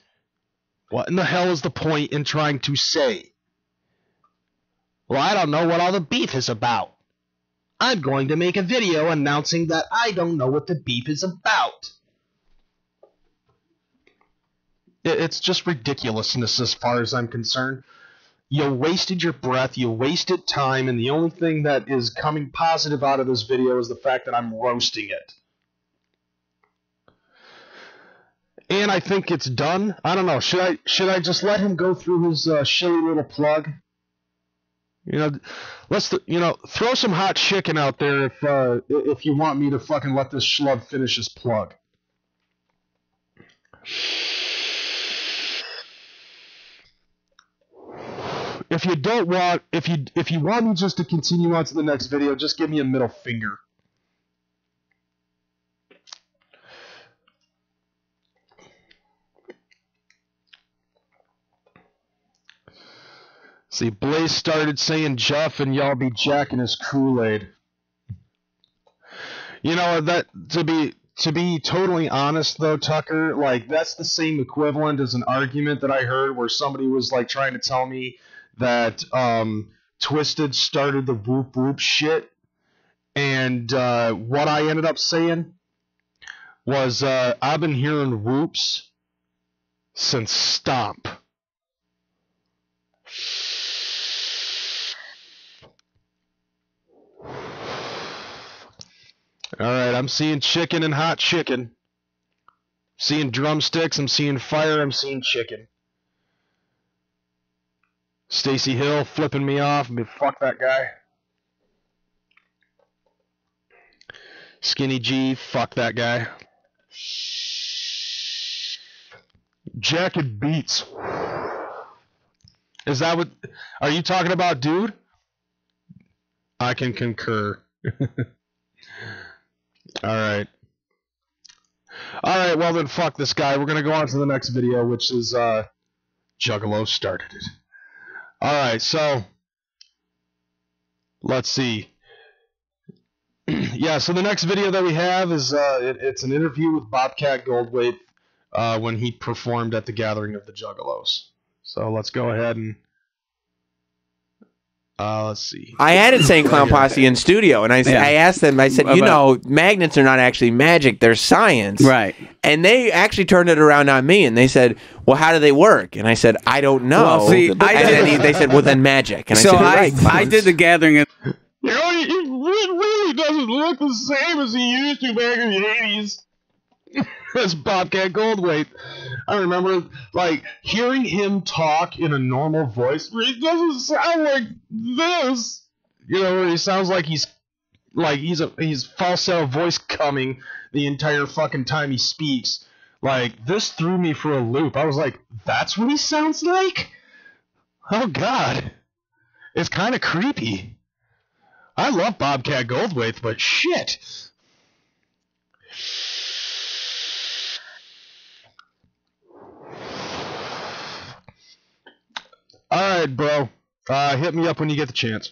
What in the hell is the point in trying to say, well, I don't know what all the beef is about. I'm going to make a video announcing that I don't know what the beef is about. It's just ridiculousness as far as I'm concerned. You wasted your breath, you wasted time, and the only thing that is coming positive out of this video is the fact that I'm roasting it. And I think it's done. I don't know. Should I just let him go through his shilly little plug? You know, let's throw some hot chicken out there if you want me to fucking let this schlub finish his plug. If you don't want, if you want me just to continue on to the next video, just give me a middle finger. See, Blaze started saying Jeff, and y'all be jacking his Kool-Aid. You know, that to be totally honest though, Tucker, like that's the same equivalent as an argument that I heard where somebody was like trying to tell me that Twisted started the whoop whoop shit, and what I ended up saying was I've been hearing whoops since Stomp. Alright, I'm seeing chicken and hot chicken. Seeing drumsticks, I'm seeing fire, I'm seeing chicken. Stacy Hill flipping me off. I mean, fuck that guy. Skinny G, fuck that guy. Jacket Beats. Is that what... Are you talking about, dude? I can concur. Alright. Alright, well then fuck this guy. We're gonna go on to the next video, which is, Juggalo started it. Alright, so... Let's see. Yeah, so the next video that we have is, it's an interview with Bobcat Goldthwait, when he performed at the Gathering of the Juggalos. So let's go ahead and... let's see. I had Insane Clown Posse in studio, and I asked them, I said, you know, magnets are not actually magic, they're science. Right. And they actually turned it around on me, and they said, well, how do they work? And I said, I don't know. Well, see, they said, well, then magic. And so I said, I did the Gathering of... You know, it really doesn't look the same as he used to back in the 80s. That's Bobcat Goldthwait. I remember, like, hearing him talk in a normal voice. It doesn't sound like this. You know, he sounds like he's falsetto voice coming the entire fucking time he speaks. Like, this threw me for a loop. I was like, that's what he sounds like? Oh, God. It's kind of creepy. I love Bobcat Goldthwait, but shit. Alright, bro. Hit me up when you get the chance.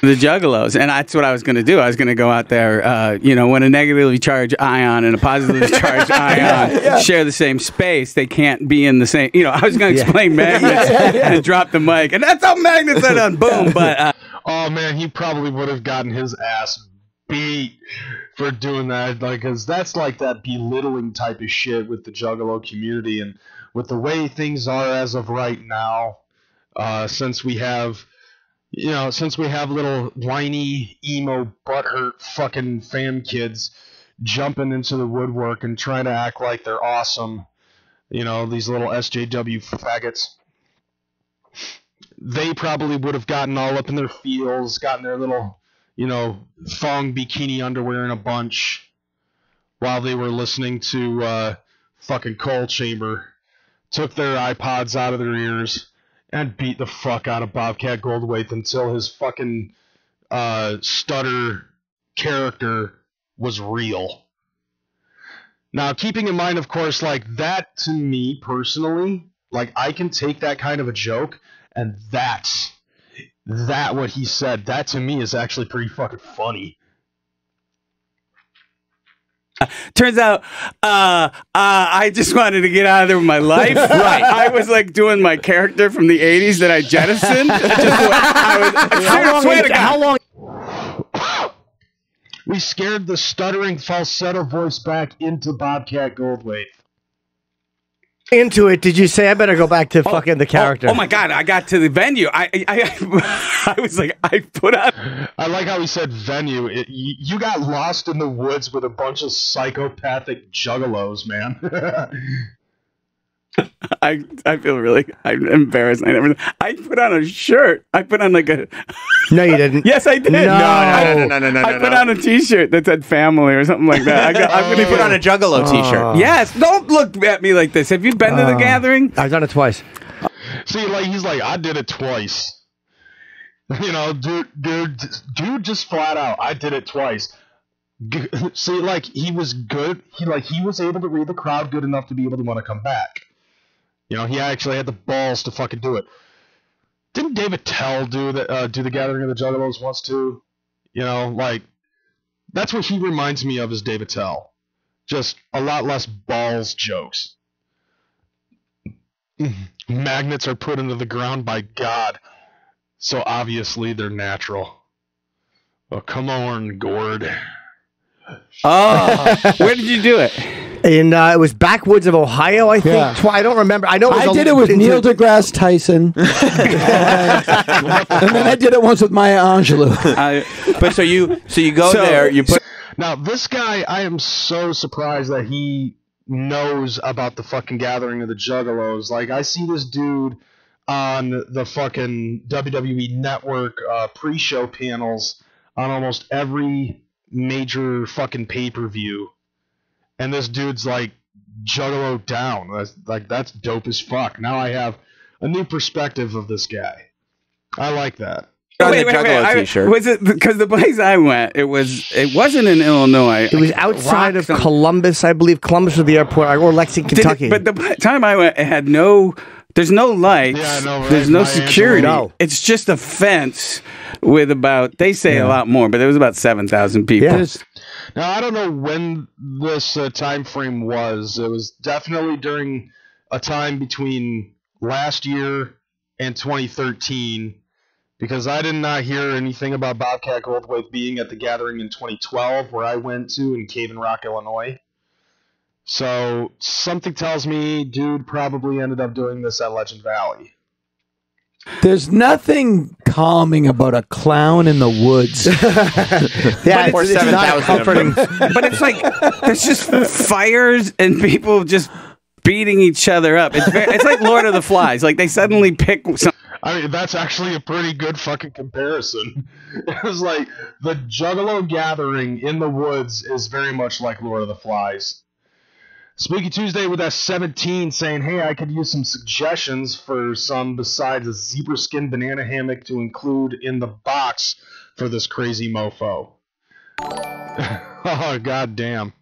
The Juggalos, and that's what I was going to do. I was going to go out there, you know, when a negatively charged ion and a positively charged ion share the same space, they can't be in the same, you know, I was going to explain magnets and drop the mic, and that's how magnets are done, boom, but... oh, man, he probably would have gotten his ass beat for doing that, like, because that's like that belittling type of shit with the Juggalo community, and with the way things are as of right now, since we have little whiny, emo, butthurt fucking fam kids jumping into the woodwork and trying to act like they're awesome, you know, these little SJW faggots. They probably would have gotten all up in their feels, gotten their little, you know, thong bikini underwear in a bunch while they were listening to fucking Coal Chamber, took their iPods out of their ears, and beat the fuck out of Bobcat Goldthwait until his fucking stutter character was real. Now, keeping in mind, of course, like, that to me, personally, like, I can take that kind of a joke, and that what he said, that to me is actually pretty fucking funny. Turns out, I just wanted to get out of there with my life. Right. I was like doing my character from the 80s that I jettisoned. How long? We scared the stuttering falsetto voice back into Bobcat Goldthwait. into it, did you say, I better go back to fucking the character? Oh my God, I got to the venue. I was like, I put on. I like how he said venue. You got lost in the woods with a bunch of psychopathic juggalos, man. I feel really embarrassed. I put on a shirt. I put on like a. No, you didn't. Yes, I did. No. I put on a T-shirt that said family or something like that. I'm going to put on a Juggalo T-shirt. Yes, don't look at me like this. Have you been to the gathering? I've done it twice. See, like he's like, I did it twice. You know, dude, just flat out, I did it twice. See, like he was good. He was able to read the crowd good enough to be able to want to come back. You know, he actually had the balls to fucking do it. Didn't David Tell do the Gathering of the Juggalos once too? You know, like that's what he reminds me of is David Tell. Just a lot less balls jokes. Magnets are put into the ground by God, so obviously they're natural. Well, come on, Gord. Oh, where did you do it? And it was backwoods of Ohio, I think. Yeah. I don't remember. I know it was I did it with Neil deGrasse Tyson. And then I did it once with Maya Angelou. But so you go there, you put. Now, this guy, I am so surprised that he knows about the fucking Gathering of the Juggalos. Like, I see this dude on the fucking WWE Network pre-show panels on almost every major fucking pay-per-view. And this dude's like Juggalo down. That's dope as fuck. Now I have a new perspective of this guy. I like that. Wait, T-shirt. Was it because the place I went? It wasn't in Illinois. It was outside of Columbus, I believe. Columbus was the airport, or Lexington, Kentucky. But the time I went, it had no. There's no lights. Yeah, no, right. There's no security. No. It's just a fence with about. They say a lot more, but there was about 7,000 people. Yeah. Now I don't know when this time frame was. It was definitely during a time between last year and 2013. Because I did not hear anything about Bobcat Goldthwait being at the Gathering in 2012, where I went to in Cave and Rock, Illinois. So something tells me dude probably ended up doing this at Legend Valley. There's nothing calming about a clown in the woods. Yeah, Or it's 7,000 not comforting. But it's like there's just fires and people just beating each other up. It's like Lord of the Flies. Like they suddenly pick some. I mean, that's actually a pretty good fucking comparison. It was like the Juggalo Gathering in the woods is very much like Lord of the Flies. Spooky Tuesday with that 17 saying, hey, I could use some suggestions for some besides a zebra skin banana hammock to include in the box for this crazy mofo. Oh, goddamn.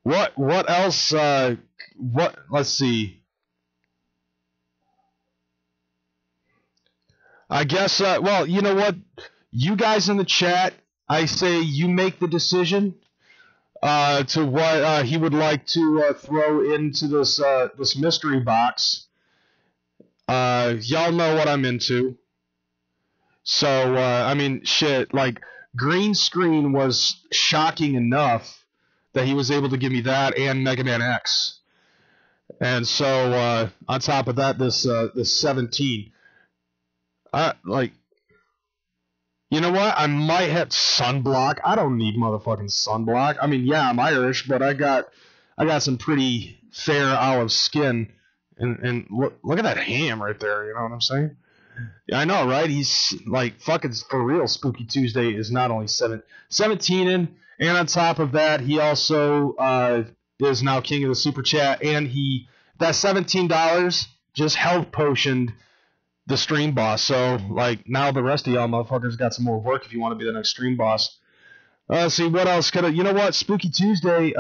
What else? Let's see. I guess, well, you know what? You guys in the chat, I say you make the decision to what he would like to throw into this mystery box. Y'all know what I'm into. So, I mean, shit, like, green screen was shocking enough that he was able to give me that and Mega Man X. And so, on top of that, this 17. Like, you know what? I might have sunblock. I don't need motherfucking sunblock. I mean, yeah, I'm Irish, but I got some pretty fair olive skin. And look at that ham right there. You know what I'm saying? Yeah, I know, right? He's like fucking for real. Spooky Tuesday is not only 17 in, and on top of that, he also is now king of the super chat, and that $17 just health potioned the stream boss. So like now the rest of y'all motherfuckers got some more work if you want to be the next stream boss. See what else could I, you know what, Spooky Tuesday,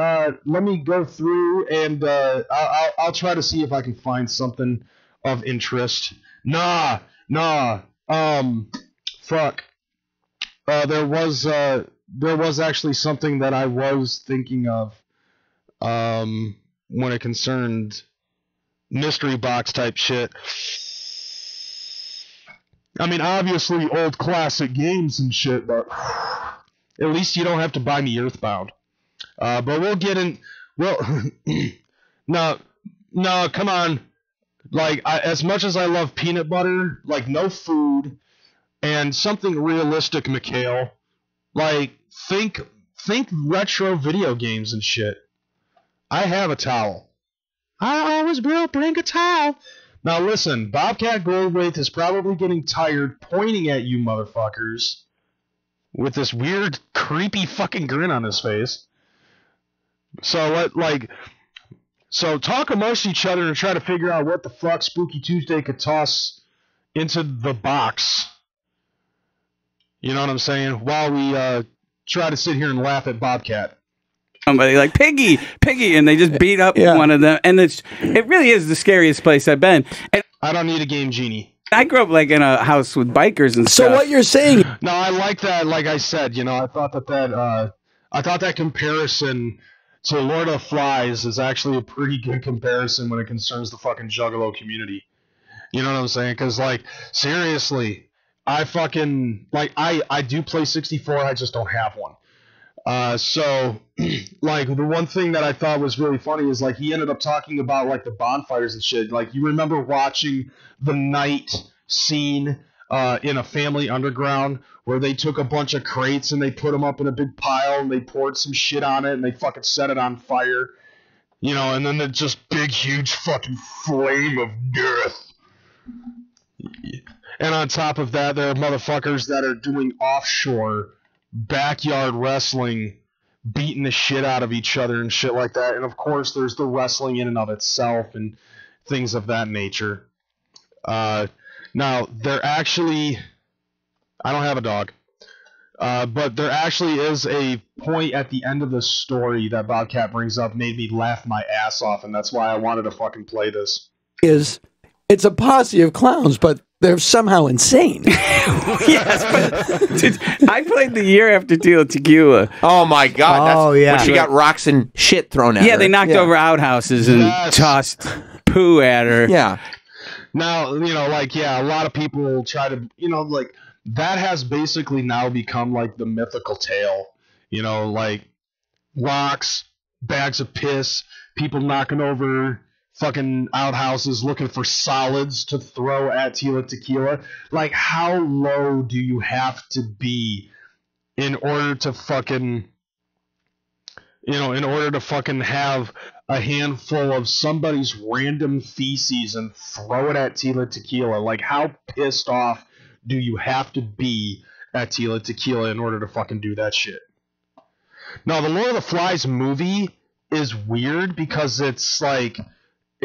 let me go through and I'll try to see if I can find something of interest. Fuck. There was actually something that I was thinking of when it concerned mystery box type shit. I mean, obviously old classic games and shit, but at least you don't have to buy me Earthbound. But we'll get in. Well, now No, come on. Like, as much as I love peanut butter, like, no food, and something realistic, Mikhail. Like, think retro video games and shit. I have a towel. I always will bring a towel. Now listen, Bobcat Goldthwait is probably getting tired pointing at you motherfuckers with this weird, creepy fucking grin on his face. So talk amongst each other and try to figure out what the fuck Spooky Tuesday could toss into the box. You know what I'm saying? While we try to sit here and laugh at Bobcat. Somebody like Piggy, and they just beat up one of them, and it really is the scariest place I've been. And I don't need a game genie. I grew up like in a house with bikers and stuff. So what you're saying? No, I like that. Like I said, you know, I thought that comparison to Lord of the Flies is actually a pretty good comparison when it concerns the fucking Juggalo community. You know what I'm saying? Because like seriously, I fucking like I do play 64. I just don't have one. So, like, the one thing that I thought was really funny is, like, he ended up talking about, like, the bonfires and shit. Like, you remember watching the night scene in A Family Underground where they took a bunch of crates and they put them up in a big pile and they poured some shit on it and they fucking set it on fire. You know, and then the just big, huge fucking flame of death. And on top of that, there are motherfuckers that are doing offshore backyard wrestling, beating the shit out of each other and shit like that. And of course there's the wrestling in and of itself and things of that nature. Now there actually, I don't have a dog, but there actually is a point at the end of the story that Bobcat brings up, made me laugh my ass off, and that's why I wanted to fucking play this. It's a posse of clowns, but they're somehow insane. Yes, but I played the year after Tequila. Oh my God! Yeah. When she got rocks and shit thrown at her. Yeah, they knocked over outhouses and tossed poo at her. Yeah. Now, you know, like, yeah, a lot of people try to, you know, like, that has basically now become like the mythical tale. You know, like rocks, bags of piss, people knocking over fucking outhouses looking for solids to throw at Tila Tequila. Like, how low do you have to be in order to fucking, you know, in order to fucking have a handful of somebody's random feces and throw it at Tila Tequila? Like, how pissed off do you have to be at Tila Tequila in order to fucking do that shit? Now, the Lord of the Flies movie is weird because it's like,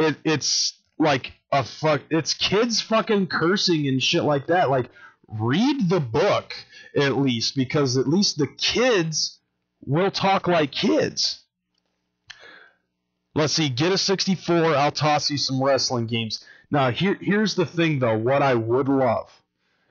it's like it's kids fucking cursing and shit like that. Like, read the book at least, because at least the kids will talk like kids. Let's see, get a 64. I'll toss you some wrestling games. Now, here's the thing though. What I would love,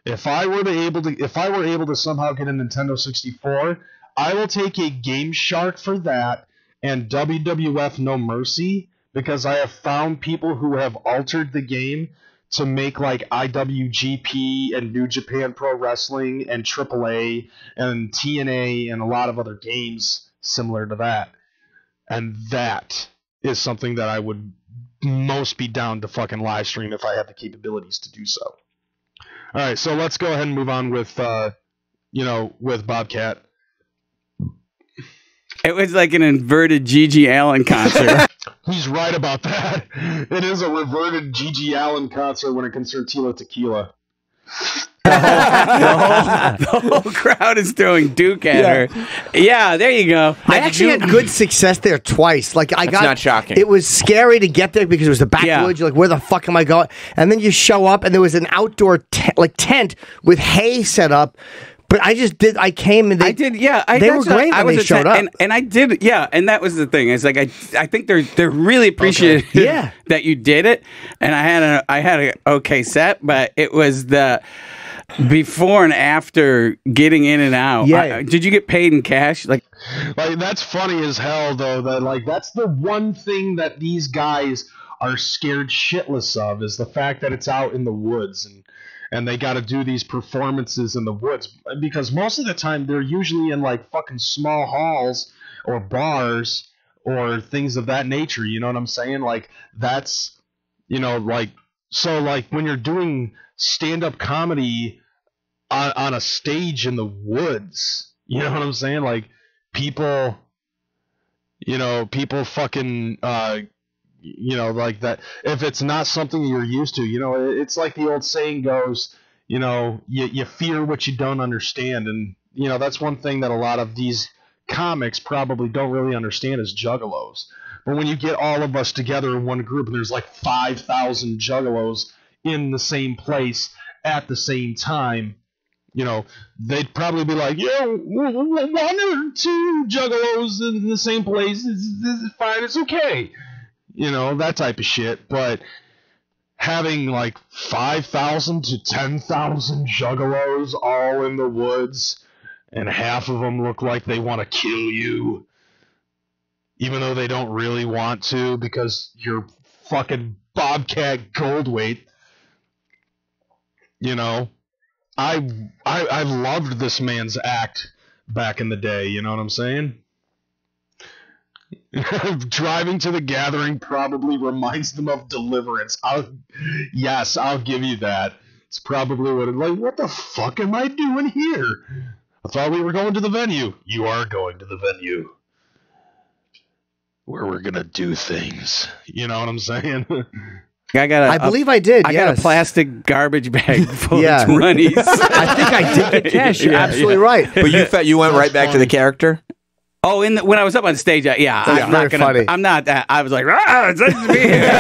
if I were able to somehow get a Nintendo 64, I will take a Game Shark for that and WWF No Mercy. Because I have found people who have altered the game to make like IWGP and New Japan Pro Wrestling and AAA and TNA and a lot of other games similar to that. And that is something that I would most be down to fucking live stream if I had the capabilities to do so. Alright, so let's go ahead and move on with, with Bobcat. It was like an inverted G.G. Allen concert. He's right about that. It is a reverted G.G. Allen concert when it concerns Tila Tequila. The whole crowd is throwing Duke at her. Yeah, there you go. I actually had good success there twice. Like, That's not shocking. It was scary to get there because it was the backwoods. You're like, where the fuck am I going? And then you show up, and there was an outdoor tent with hay set up. But I came and they were great when they showed up. And I did, and that was the thing. It's like, I think they're really appreciative that you did it. And I had an okay set, but it was the before and after getting in and out. Yeah. Did you get paid in cash? Like that's funny as hell though, that like that's the one thing that these guys are scared shitless of, is the fact that it's out in the woods and they got to do these performances in the woods, because most of the time they're usually in like fucking small halls or bars or things of that nature. You know what I'm saying? Like that's, you know, like, so like when you're doing stand-up comedy on a stage in the woods, you know what I'm saying? Like people, you know, people fucking, you know, like that. If it's not something you're used to, you know, it's like the old saying goes, you know, you fear what you don't understand. And, you know, that's one thing that a lot of these comics probably don't really understand is juggalos. But when you get all of us together in one group and there's like 5,000 juggalos in the same place at the same time, you know, they'd probably be like, yeah, 1 or 2 juggalos in the same place is fine, it's okay. You know, that type of shit. But having like 5,000 to 10,000 juggalos all in the woods, and half of them look like they want to kill you, even though they don't really want to because you're fucking Bobcat Goldthwait. You know, I loved this man's act back in the day. You know what I'm saying? Driving to the gathering probably reminds them of Deliverance. I'll give you that. It's probably what the fuck am I doing here? I thought we were going to the venue. You are going to the venue. Where we're gonna do things. You know what I'm saying? I believe I did. I got a plastic garbage bag full of 20s. I think I did get cash. You're absolutely right. But you went right back to the character? Oh, when I was up on stage, I'm not gonna. Funny. I'm not that. I was like, it's nice to be here.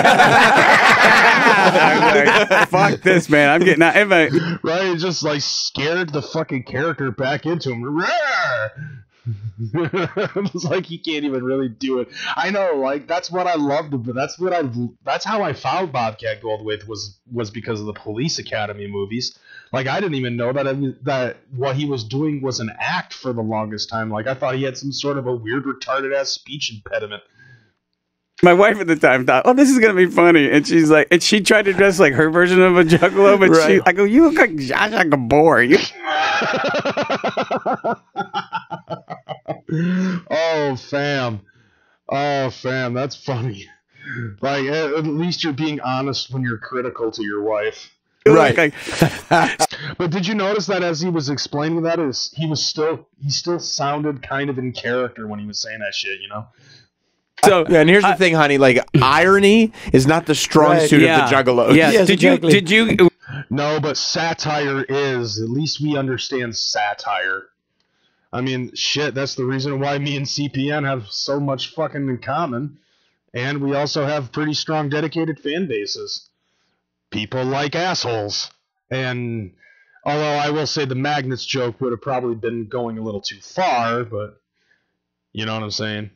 I was like, fuck this, man. I'm getting out. Right, he just like scared the fucking character back into him. It's like he can't even really do it. I know, like that's what I loved, but that's how I found Bobcat Goldthwait was because of the Police Academy movies. Like I didn't even know that what he was doing was an act for the longest time. Like I thought he had some sort of a weird retarded ass speech impediment. My wife at the time thought, "Oh, this is gonna be funny," and she's like, and she tried to dress like her version of a juggalo, but right. I go, "You look like Zsa Zsa Gabor." Oh, fam, that's funny. Like, at least you're being honest when you're critical to your wife. Right. But did you notice that as he was explaining that, he still sounded kind of in character when he was saying that shit, you know? So, yeah, and here's the thing, honey, like, irony is not the strong suit of the juggalos. Yeah, yes, did you? No, but satire is. At least we understand satire. I mean, shit, that's the reason why me and CPN have so much fucking in common. And we also have pretty strong, dedicated fan bases. People like assholes. And although I will say the magnets joke would have probably been going a little too far, but you know what I'm saying?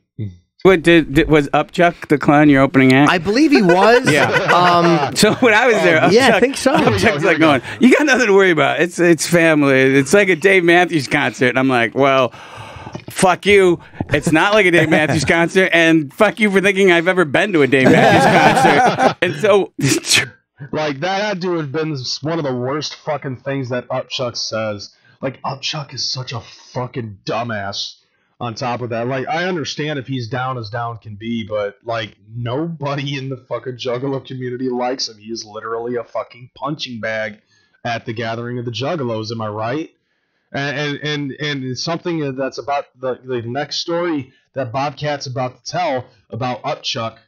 What was Upchuck the clown your opening act? I believe he was. Yeah. So when I was there, Upchuck, I think so. Upchuck's like going, "You got nothing to worry about. It's family. It's like a Dave Matthews concert." And I'm like, "Well, fuck you. It's not like a Dave Matthews concert, and fuck you for thinking I've ever been to a Dave Matthews concert." And so, like that had to have been one of the worst fucking things that Upchuck says. Like Upchuck is such a fucking dumbass. On top of that, like, I understand if he's down as down can be, but, like, nobody in the fucking Juggalo community likes him. He is literally a fucking punching bag at the gathering of the Juggalos, am I right? And it's something that's about the next story that Bobcat's about to tell about Upchuck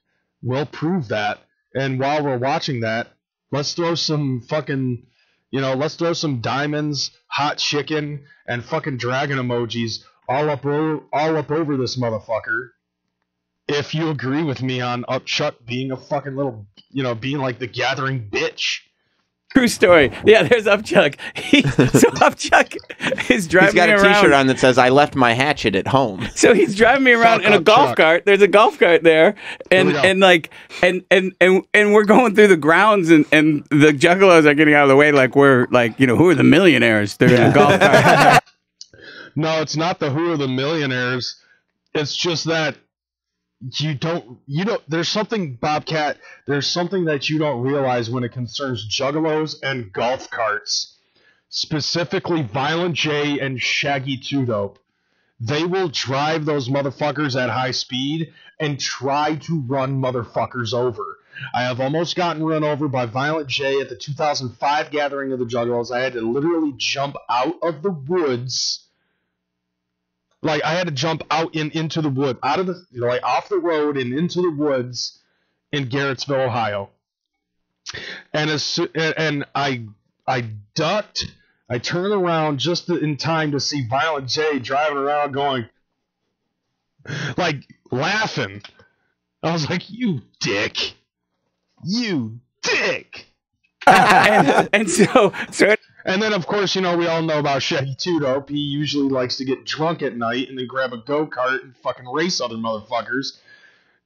will prove that. And while we're watching that, let's throw some fucking, let's throw some diamonds, hot chicken, and fucking dragon emojis all up over this motherfucker. If you agree with me on Upchuck being a fucking little, being like the gathering bitch. True story. Yeah, there's Upchuck. So Upchuck is driving me around. He's got a T-shirt on that says, "I left my hatchet at home." So he's driving me around in a golf cart. There's a golf cart there, and we're going through the grounds, and the Juggalos are getting out of the way, like we're like, who are the millionaires? They're in a golf cart. No, it's not the who are the millionaires. It's just that there's something, Bobcat, there's something that you don't realize when it concerns Juggalos and golf carts. Specifically Violent J and Shaggy 2 Dope. they will drive those motherfuckers at high speed and try to run motherfuckers over. I have almost gotten run over by Violent J at the 2005 gathering of the Juggalos. I had to literally jump out of the woods. Like, I had to jump out into the wood, out of the, like, off the road and into the woods in Garrettsville, Ohio. And I ducked. I turned around just in time to see Violent J driving around going, like, laughing. I was like, you dick. You dick. and then, of course, we all know about Shaggy Two Dope. He usually likes to get drunk at night and then grab a go-kart and fucking race other motherfuckers,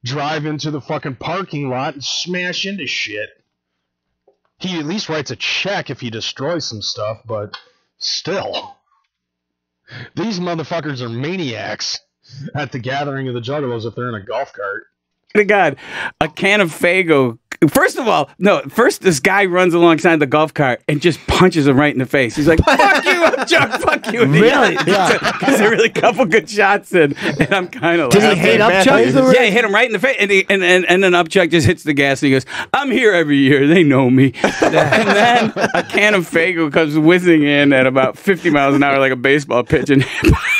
drive into the fucking parking lot and smash into shit. He at least writes a check if he destroys some stuff, but still. These motherfuckers are maniacs at the gathering of the Juggalos if they're in a golf cart. To God, a can of Faygo. First of all, first this guy runs alongside the golf cart and just punches him right in the face. He's like, fuck you, Chuck, fuck you. Really? Yeah. Because there really a couple good shots in, and I'm kind of like... Did he hate Upchuck? Yeah, he hit him right in the face, and then Upchuck just hits the gas, and he goes, I'm here every year, they know me. And then a can of Faygo comes whizzing in at about 50 miles an hour like a baseball pitch, and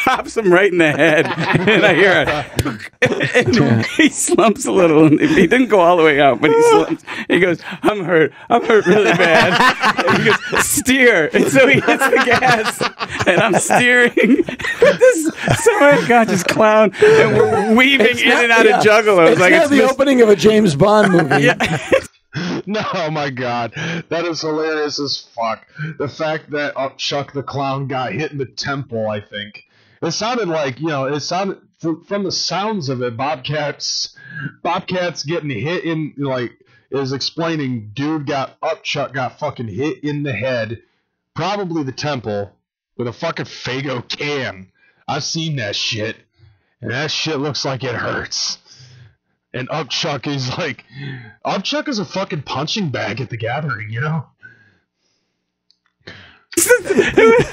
pops him right in the head. And I hear it. And he slumps a little. And he didn't go all the way out, but he slumps. He goes, I'm hurt really bad. And he goes, steer. And so he hits the gas, and I'm steering this semi-unconscious clown, and we're weaving in and out of Juggalos. It's like the opening of a James Bond movie. Yeah. No, oh my God, that is hilarious as fuck. The fact that Upchuck the Clown got hit in the temple, I think. It sounded like, it sounded, from the sounds of it, Bobcat's getting hit in, like, is explaining, Upchuck got fucking hit in the head, probably the temple, with a fucking Faygo can. I've seen that shit, and that shit looks like it hurts. And Upchuck is a fucking punching bag at the gathering, It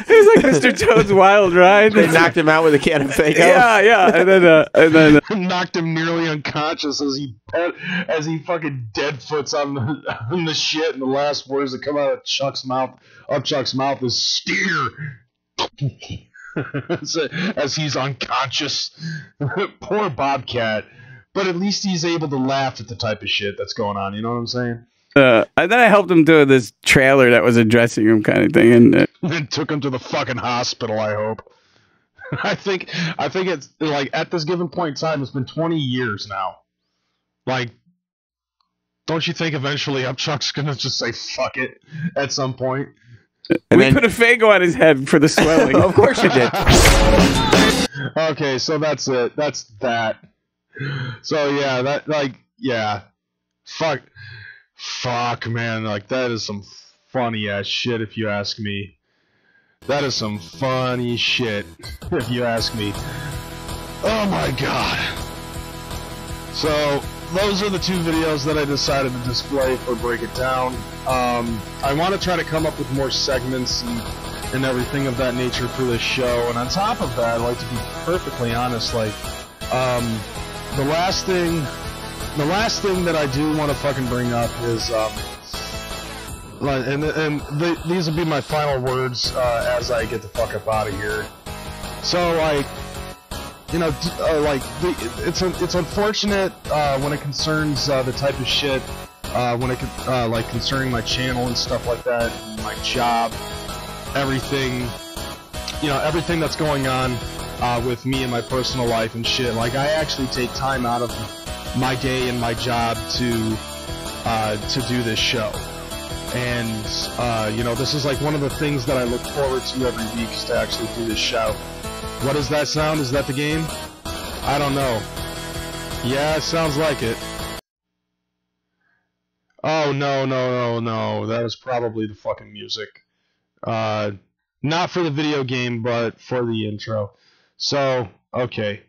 was like Mr. Toad's Wild Ride. They knocked him out with a can of Faygo. Yeah, and then knocked him nearly unconscious as he fucking deadfoots on the shit, and the last words that come out of Upchuck's mouth is steer. As he's unconscious. Poor Bobcat. But at least he's able to laugh at the type of shit that's going on. You know what I'm saying? And then I helped him do this trailer that was a dressing room kind of thing, and then took him to the fucking hospital. I hope. I think it's like at this given point in time, it's been 20 years now. Like, don't you think eventually Upchuck's gonna just say fuck it at some point? And we put a Faygo on his head for the swelling. Of course you did. Okay, so that's it. That's that. So yeah, fuck, man, like that is some funny ass shit if you ask me. That is some funny shit if you ask me. Oh my God. So those are the two videos that I decided to display for Break It Down. I want to try to come up with more segments and everything of that nature for this show, and on top of that, I'd like to be perfectly honest, like the last thing that I do want to fucking bring up is, these will be my final words as I get the fuck up out of here. So, like, it's unfortunate when it concerns the type of shit like concerning my channel and stuff like that, and my job, everything that's going on with me and my personal life and shit. Like, I actually take time out of my day and my job to do this show, and this is like one of the things that I look forward to every week, is to actually do this show. What does that sound? Is that the game? I don't know. Yeah, it sounds like it. Oh no, that was probably the fucking music. Not for the video game, but for the intro. So, okay.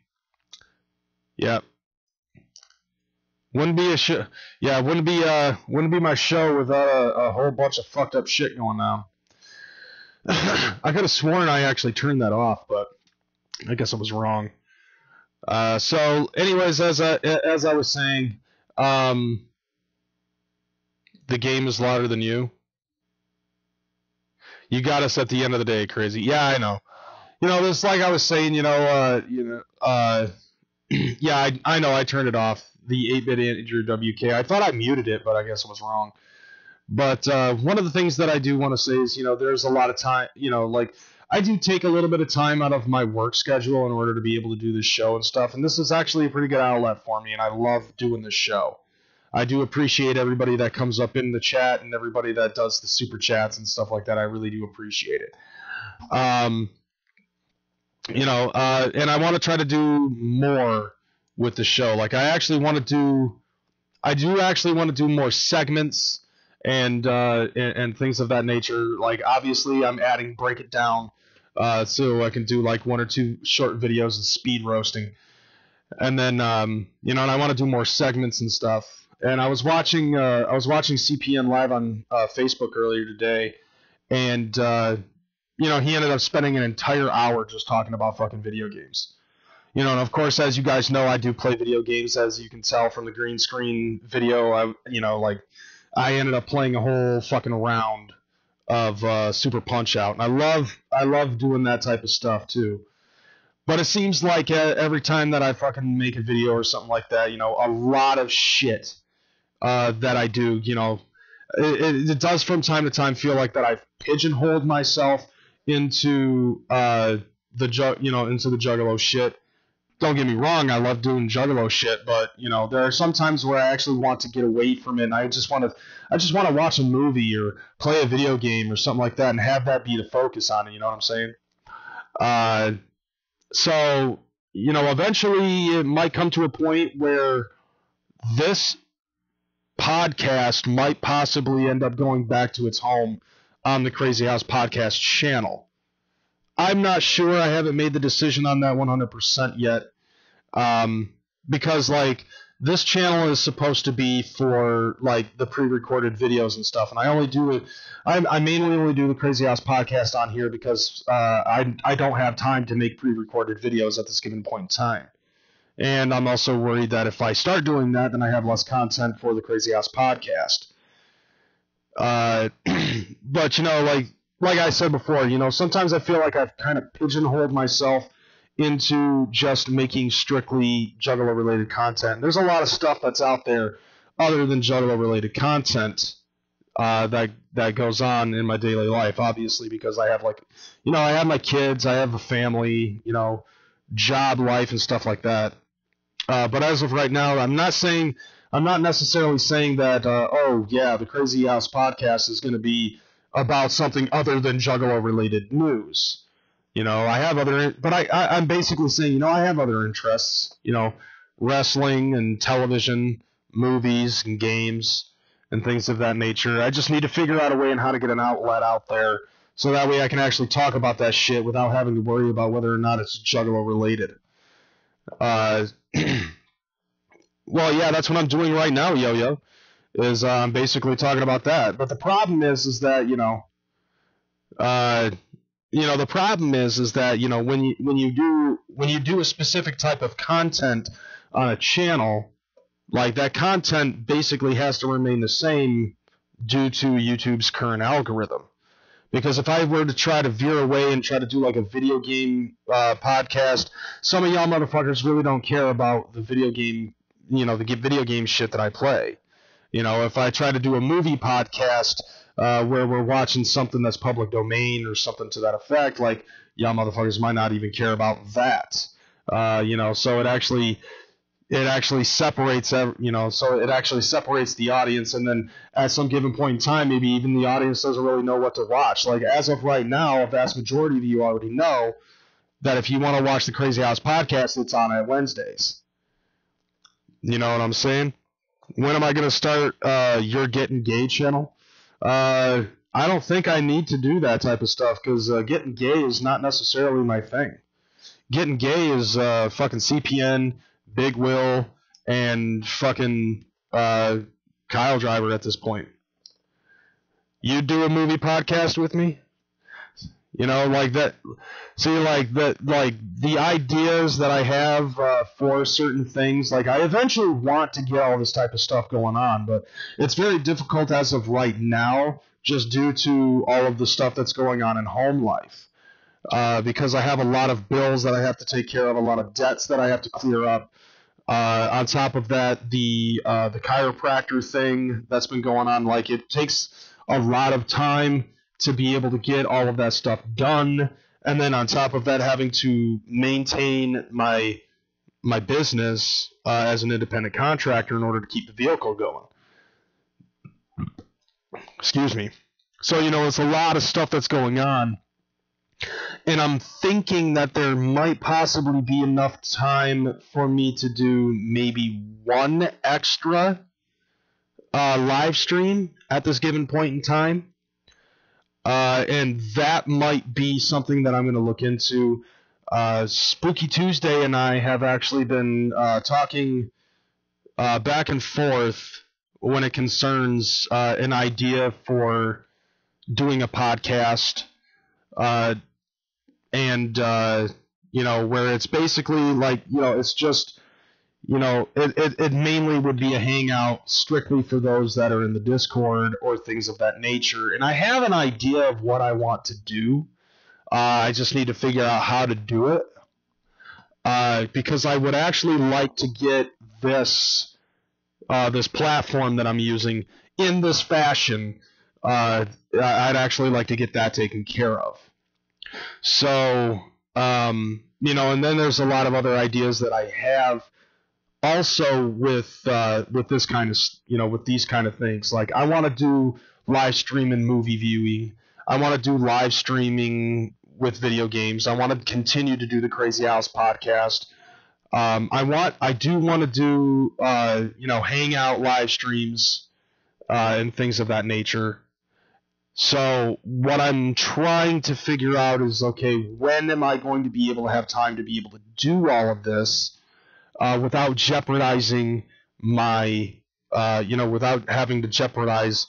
Yep. Wouldn't be a show. Yeah, wouldn't be my show without a whole bunch of fucked up shit going on. I could have sworn I actually turned that off, but I guess I was wrong. So, anyways, as I was saying, the game is louder than you. You got us at the end of the day, Crazy. Yeah, I know. It's like I was saying. Yeah, I know. I turned it off. The 8-bit Andrew WK. I thought I muted it, but I guess I was wrong. But one of the things that I do want to say is, there's a lot of time. Like I do take a little bit of time out of my work schedule in order to be able to do this show and stuff. And this is actually a pretty good outlet for me, and I love doing this show. I do appreciate everybody that comes up in the chat and everybody that does the super chats and stuff like that. I really do appreciate it. And I want to try to do more with the show. Like I do actually want to do more segments and things of that nature. Like obviously I'm adding Break It Down, so I can do like 1 or 2 short videos and speed roasting. And then, and I want to do more segments and stuff. And I was watching CPN live on Facebook earlier today, and he ended up spending an entire hour just talking about fucking video games. And of course, as you guys know, I do play video games, as you can tell from the green screen video. I ended up playing a whole fucking round of Super Punch Out, and I love doing that type of stuff too. But it seems like every time that I fucking make a video or something like that, a lot of shit that I do, it does from time to time feel like that I've pigeonholed myself into the Juggalo shit. Don't get me wrong, I love doing Juggalo shit, but there are some times where I actually want to get away from it, and I just want to watch a movie or play a video game or something like that, and have that be the focus on it. You know what I'm saying? So eventually it might come to a point where this podcast might possibly end up going back to its home on the Crazy House Podcast channel. I'm not sure. I haven't made the decision on that 100% yet, because like this channel is supposed to be for like the pre-recorded videos and stuff, and I mainly only do the Crazy House Podcast on here because I don't have time to make pre-recorded videos at this given point in time. And I'm also worried that if I start doing that, then I have less content for the Crazy House Podcast. But like I said before, sometimes I feel like I've kind of pigeonholed myself into just making strictly Juggalo-related content. There's a lot of stuff that's out there other than Juggalo-related content that goes on in my daily life, obviously, because I have I have my kids, I have a family, job life and stuff like that. But as of right now, I'm not necessarily saying that, the Crazy House Podcast is going to be about something other than Juggalo-related news. I have I'm basically saying, I have other interests, wrestling and television, movies and games and things of that nature. I just need to figure out a way on how to get an outlet out there so that way I can actually talk about that shit without having to worry about whether or not it's Juggalo-related. Well, yeah, that's what I'm doing right now, Yo-Yo, is I'm basically talking about that. But the problem is that, the problem is that, when you do a specific type of content on a channel, like that content basically has to remain the same due to YouTube's current algorithm. Because if I were to try to veer away and try to do like a video game podcast, some of y'all motherfuckers really don't care about the video game, the video game shit that I play. If I try to do a movie podcast where we're watching something that's public domain or something to that effect, like y'all motherfuckers might not even care about that. So it actually separates, separates the audience, and then at some given point in time, maybe even the audience doesn't really know what to watch. Like as of right now, a vast majority of you already know that if you want to watch the Crazy House Podcast, it's on at Wednesdays. You know what I'm saying? When am I going to start your Getting Gay channel? I don't think I need to do that type of stuff because getting gay is not necessarily my thing. Getting gay is fucking CPN, Big Will, and fucking Kyle Driver at this point. You do a movie podcast with me? You know, like that. See, like the ideas that I have for certain things. Like, I eventually want to get all this type of stuff going on, but it's very difficult as of right now, just due to all of the stuff that's going on in home life. Because I have a lot of bills that I have to take care of, a lot of debts that I have to clear up. On top of that, the chiropractor thing that's been going on, like, it takes a lot of time to be able to get all of that stuff done, and then on top of that, having to maintain my business as an independent contractor in order to keep the vehicle going. Excuse me. So, you know, it's a lot of stuff that's going on, and I'm thinking that there might possibly be enough time for me to do maybe one extra live stream at this given point in time. And that might be something that I'm going to look into. Spooky Tuesday and I have actually been talking back and forth when it concerns an idea for doing a podcast, and you know, where it's basically like, you know, it's just, you know, it mainly would be a hangout strictly for those that are in the Discord or things of that nature. And I have an idea of what I want to do. I just need to figure out how to do it. Because I would actually like to get this platform that I'm using in this fashion. I'd actually like to get that taken care of. So, you know, and then there's a lot of other ideas that I have. Also, with this kind of, you know, with these kind of things, like, I want to do live streaming movie viewing. I want to do live streaming with video games. I want to continue to do the Crazy House podcast. I do want to do you know, hangout live streams and things of that nature. So what I'm trying to figure out is, okay, when am I going to be able to have time to be able to do all of this? Without jeopardizing my, you know, without having to jeopardize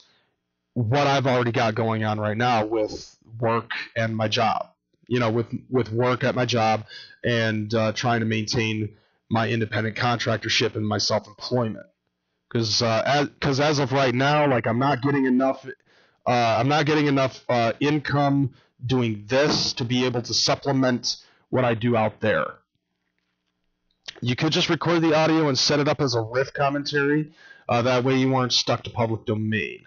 what I've already got going on right now with work and my job. You know, with work at my job and trying to maintain my independent contractorship and my self-employment. Because as of right now, like, I'm not getting enough income doing this to be able to supplement what I do out there. You could just record the audio and set it up as a riff commentary. That way you aren't stuck to public domain.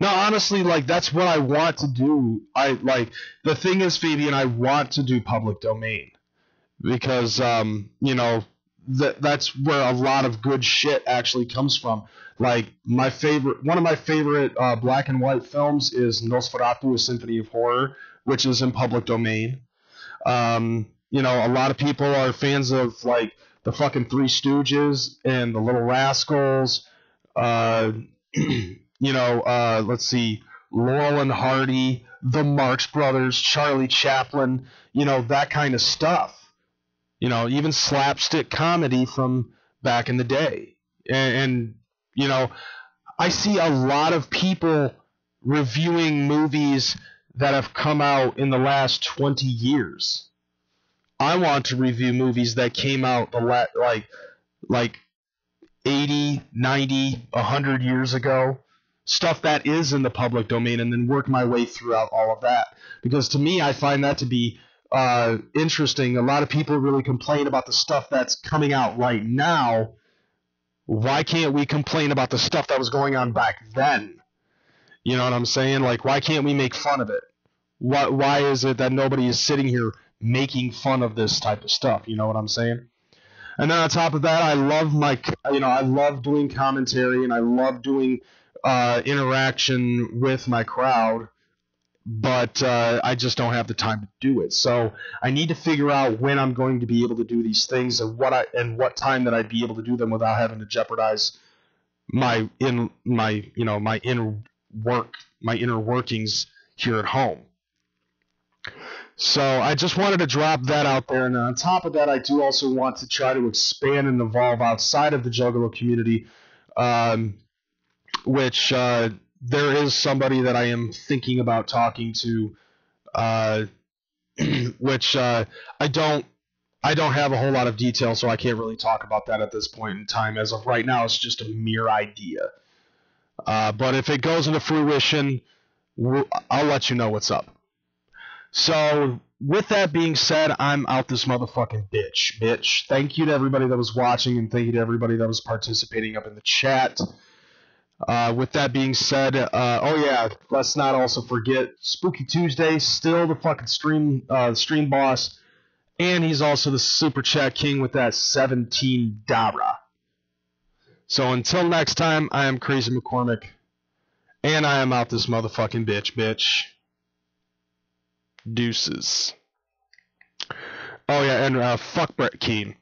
Now, honestly, like, that's what I want to do. The thing is, Fabian, I want to do public domain. Because, you know, that's where a lot of good shit actually comes from. Like, one of my favorite black and white films is Nosferatu, A Symphony of Horror, which is in public domain. You know, a lot of people are fans of, like, the fucking Three Stooges and the Little Rascals. You know, let's see, Laurel and Hardy, the Marx Brothers, Charlie Chaplin, you know, that kind of stuff. You know, even slapstick comedy from back in the day. And you know, I see a lot of people reviewing movies that have come out in the last 20 years. I want to review movies that came out like 80, 90, 100 years ago. Stuff that is in the public domain, and then work my way throughout all of that. Because to me, I find that to be interesting. A lot of people really complain about the stuff that's coming out right now. Why can't we complain about the stuff that was going on back then? You know what I'm saying? Like, why can't we make fun of it? Why is it that nobody is sitting here making fun of this type of stuff? You know what I'm saying? And then on top of that, I love doing commentary, and I love doing interaction with my crowd, but I just don't have the time to do it. So I need to figure out when I'm going to be able to do these things, and what time that I'd be able to do them without having to jeopardize my inner workings here at home. So I just wanted to drop that out there. And on top of that, I do also want to try to expand and evolve outside of the Juggalo community, which there is somebody that I am thinking about talking to which I don't have a whole lot of detail, so I can't really talk about that at this point in time. As of right now, it's just a mere idea. But if it goes into fruition, I'll let you know what's up. So, with that being said, I'm out this motherfucking bitch. Thank you to everybody that was watching, and thank you to everybody that was participating up in the chat. With that being said, oh yeah, let's not also forget Spooky Tuesday, still the fucking stream boss, and he's also the Super Chat King with that 17 Dara. So until next time, I am KreyzMcKormik, and I am out this motherfucking bitch. Deuces. Oh yeah, and fuck Brett Keane.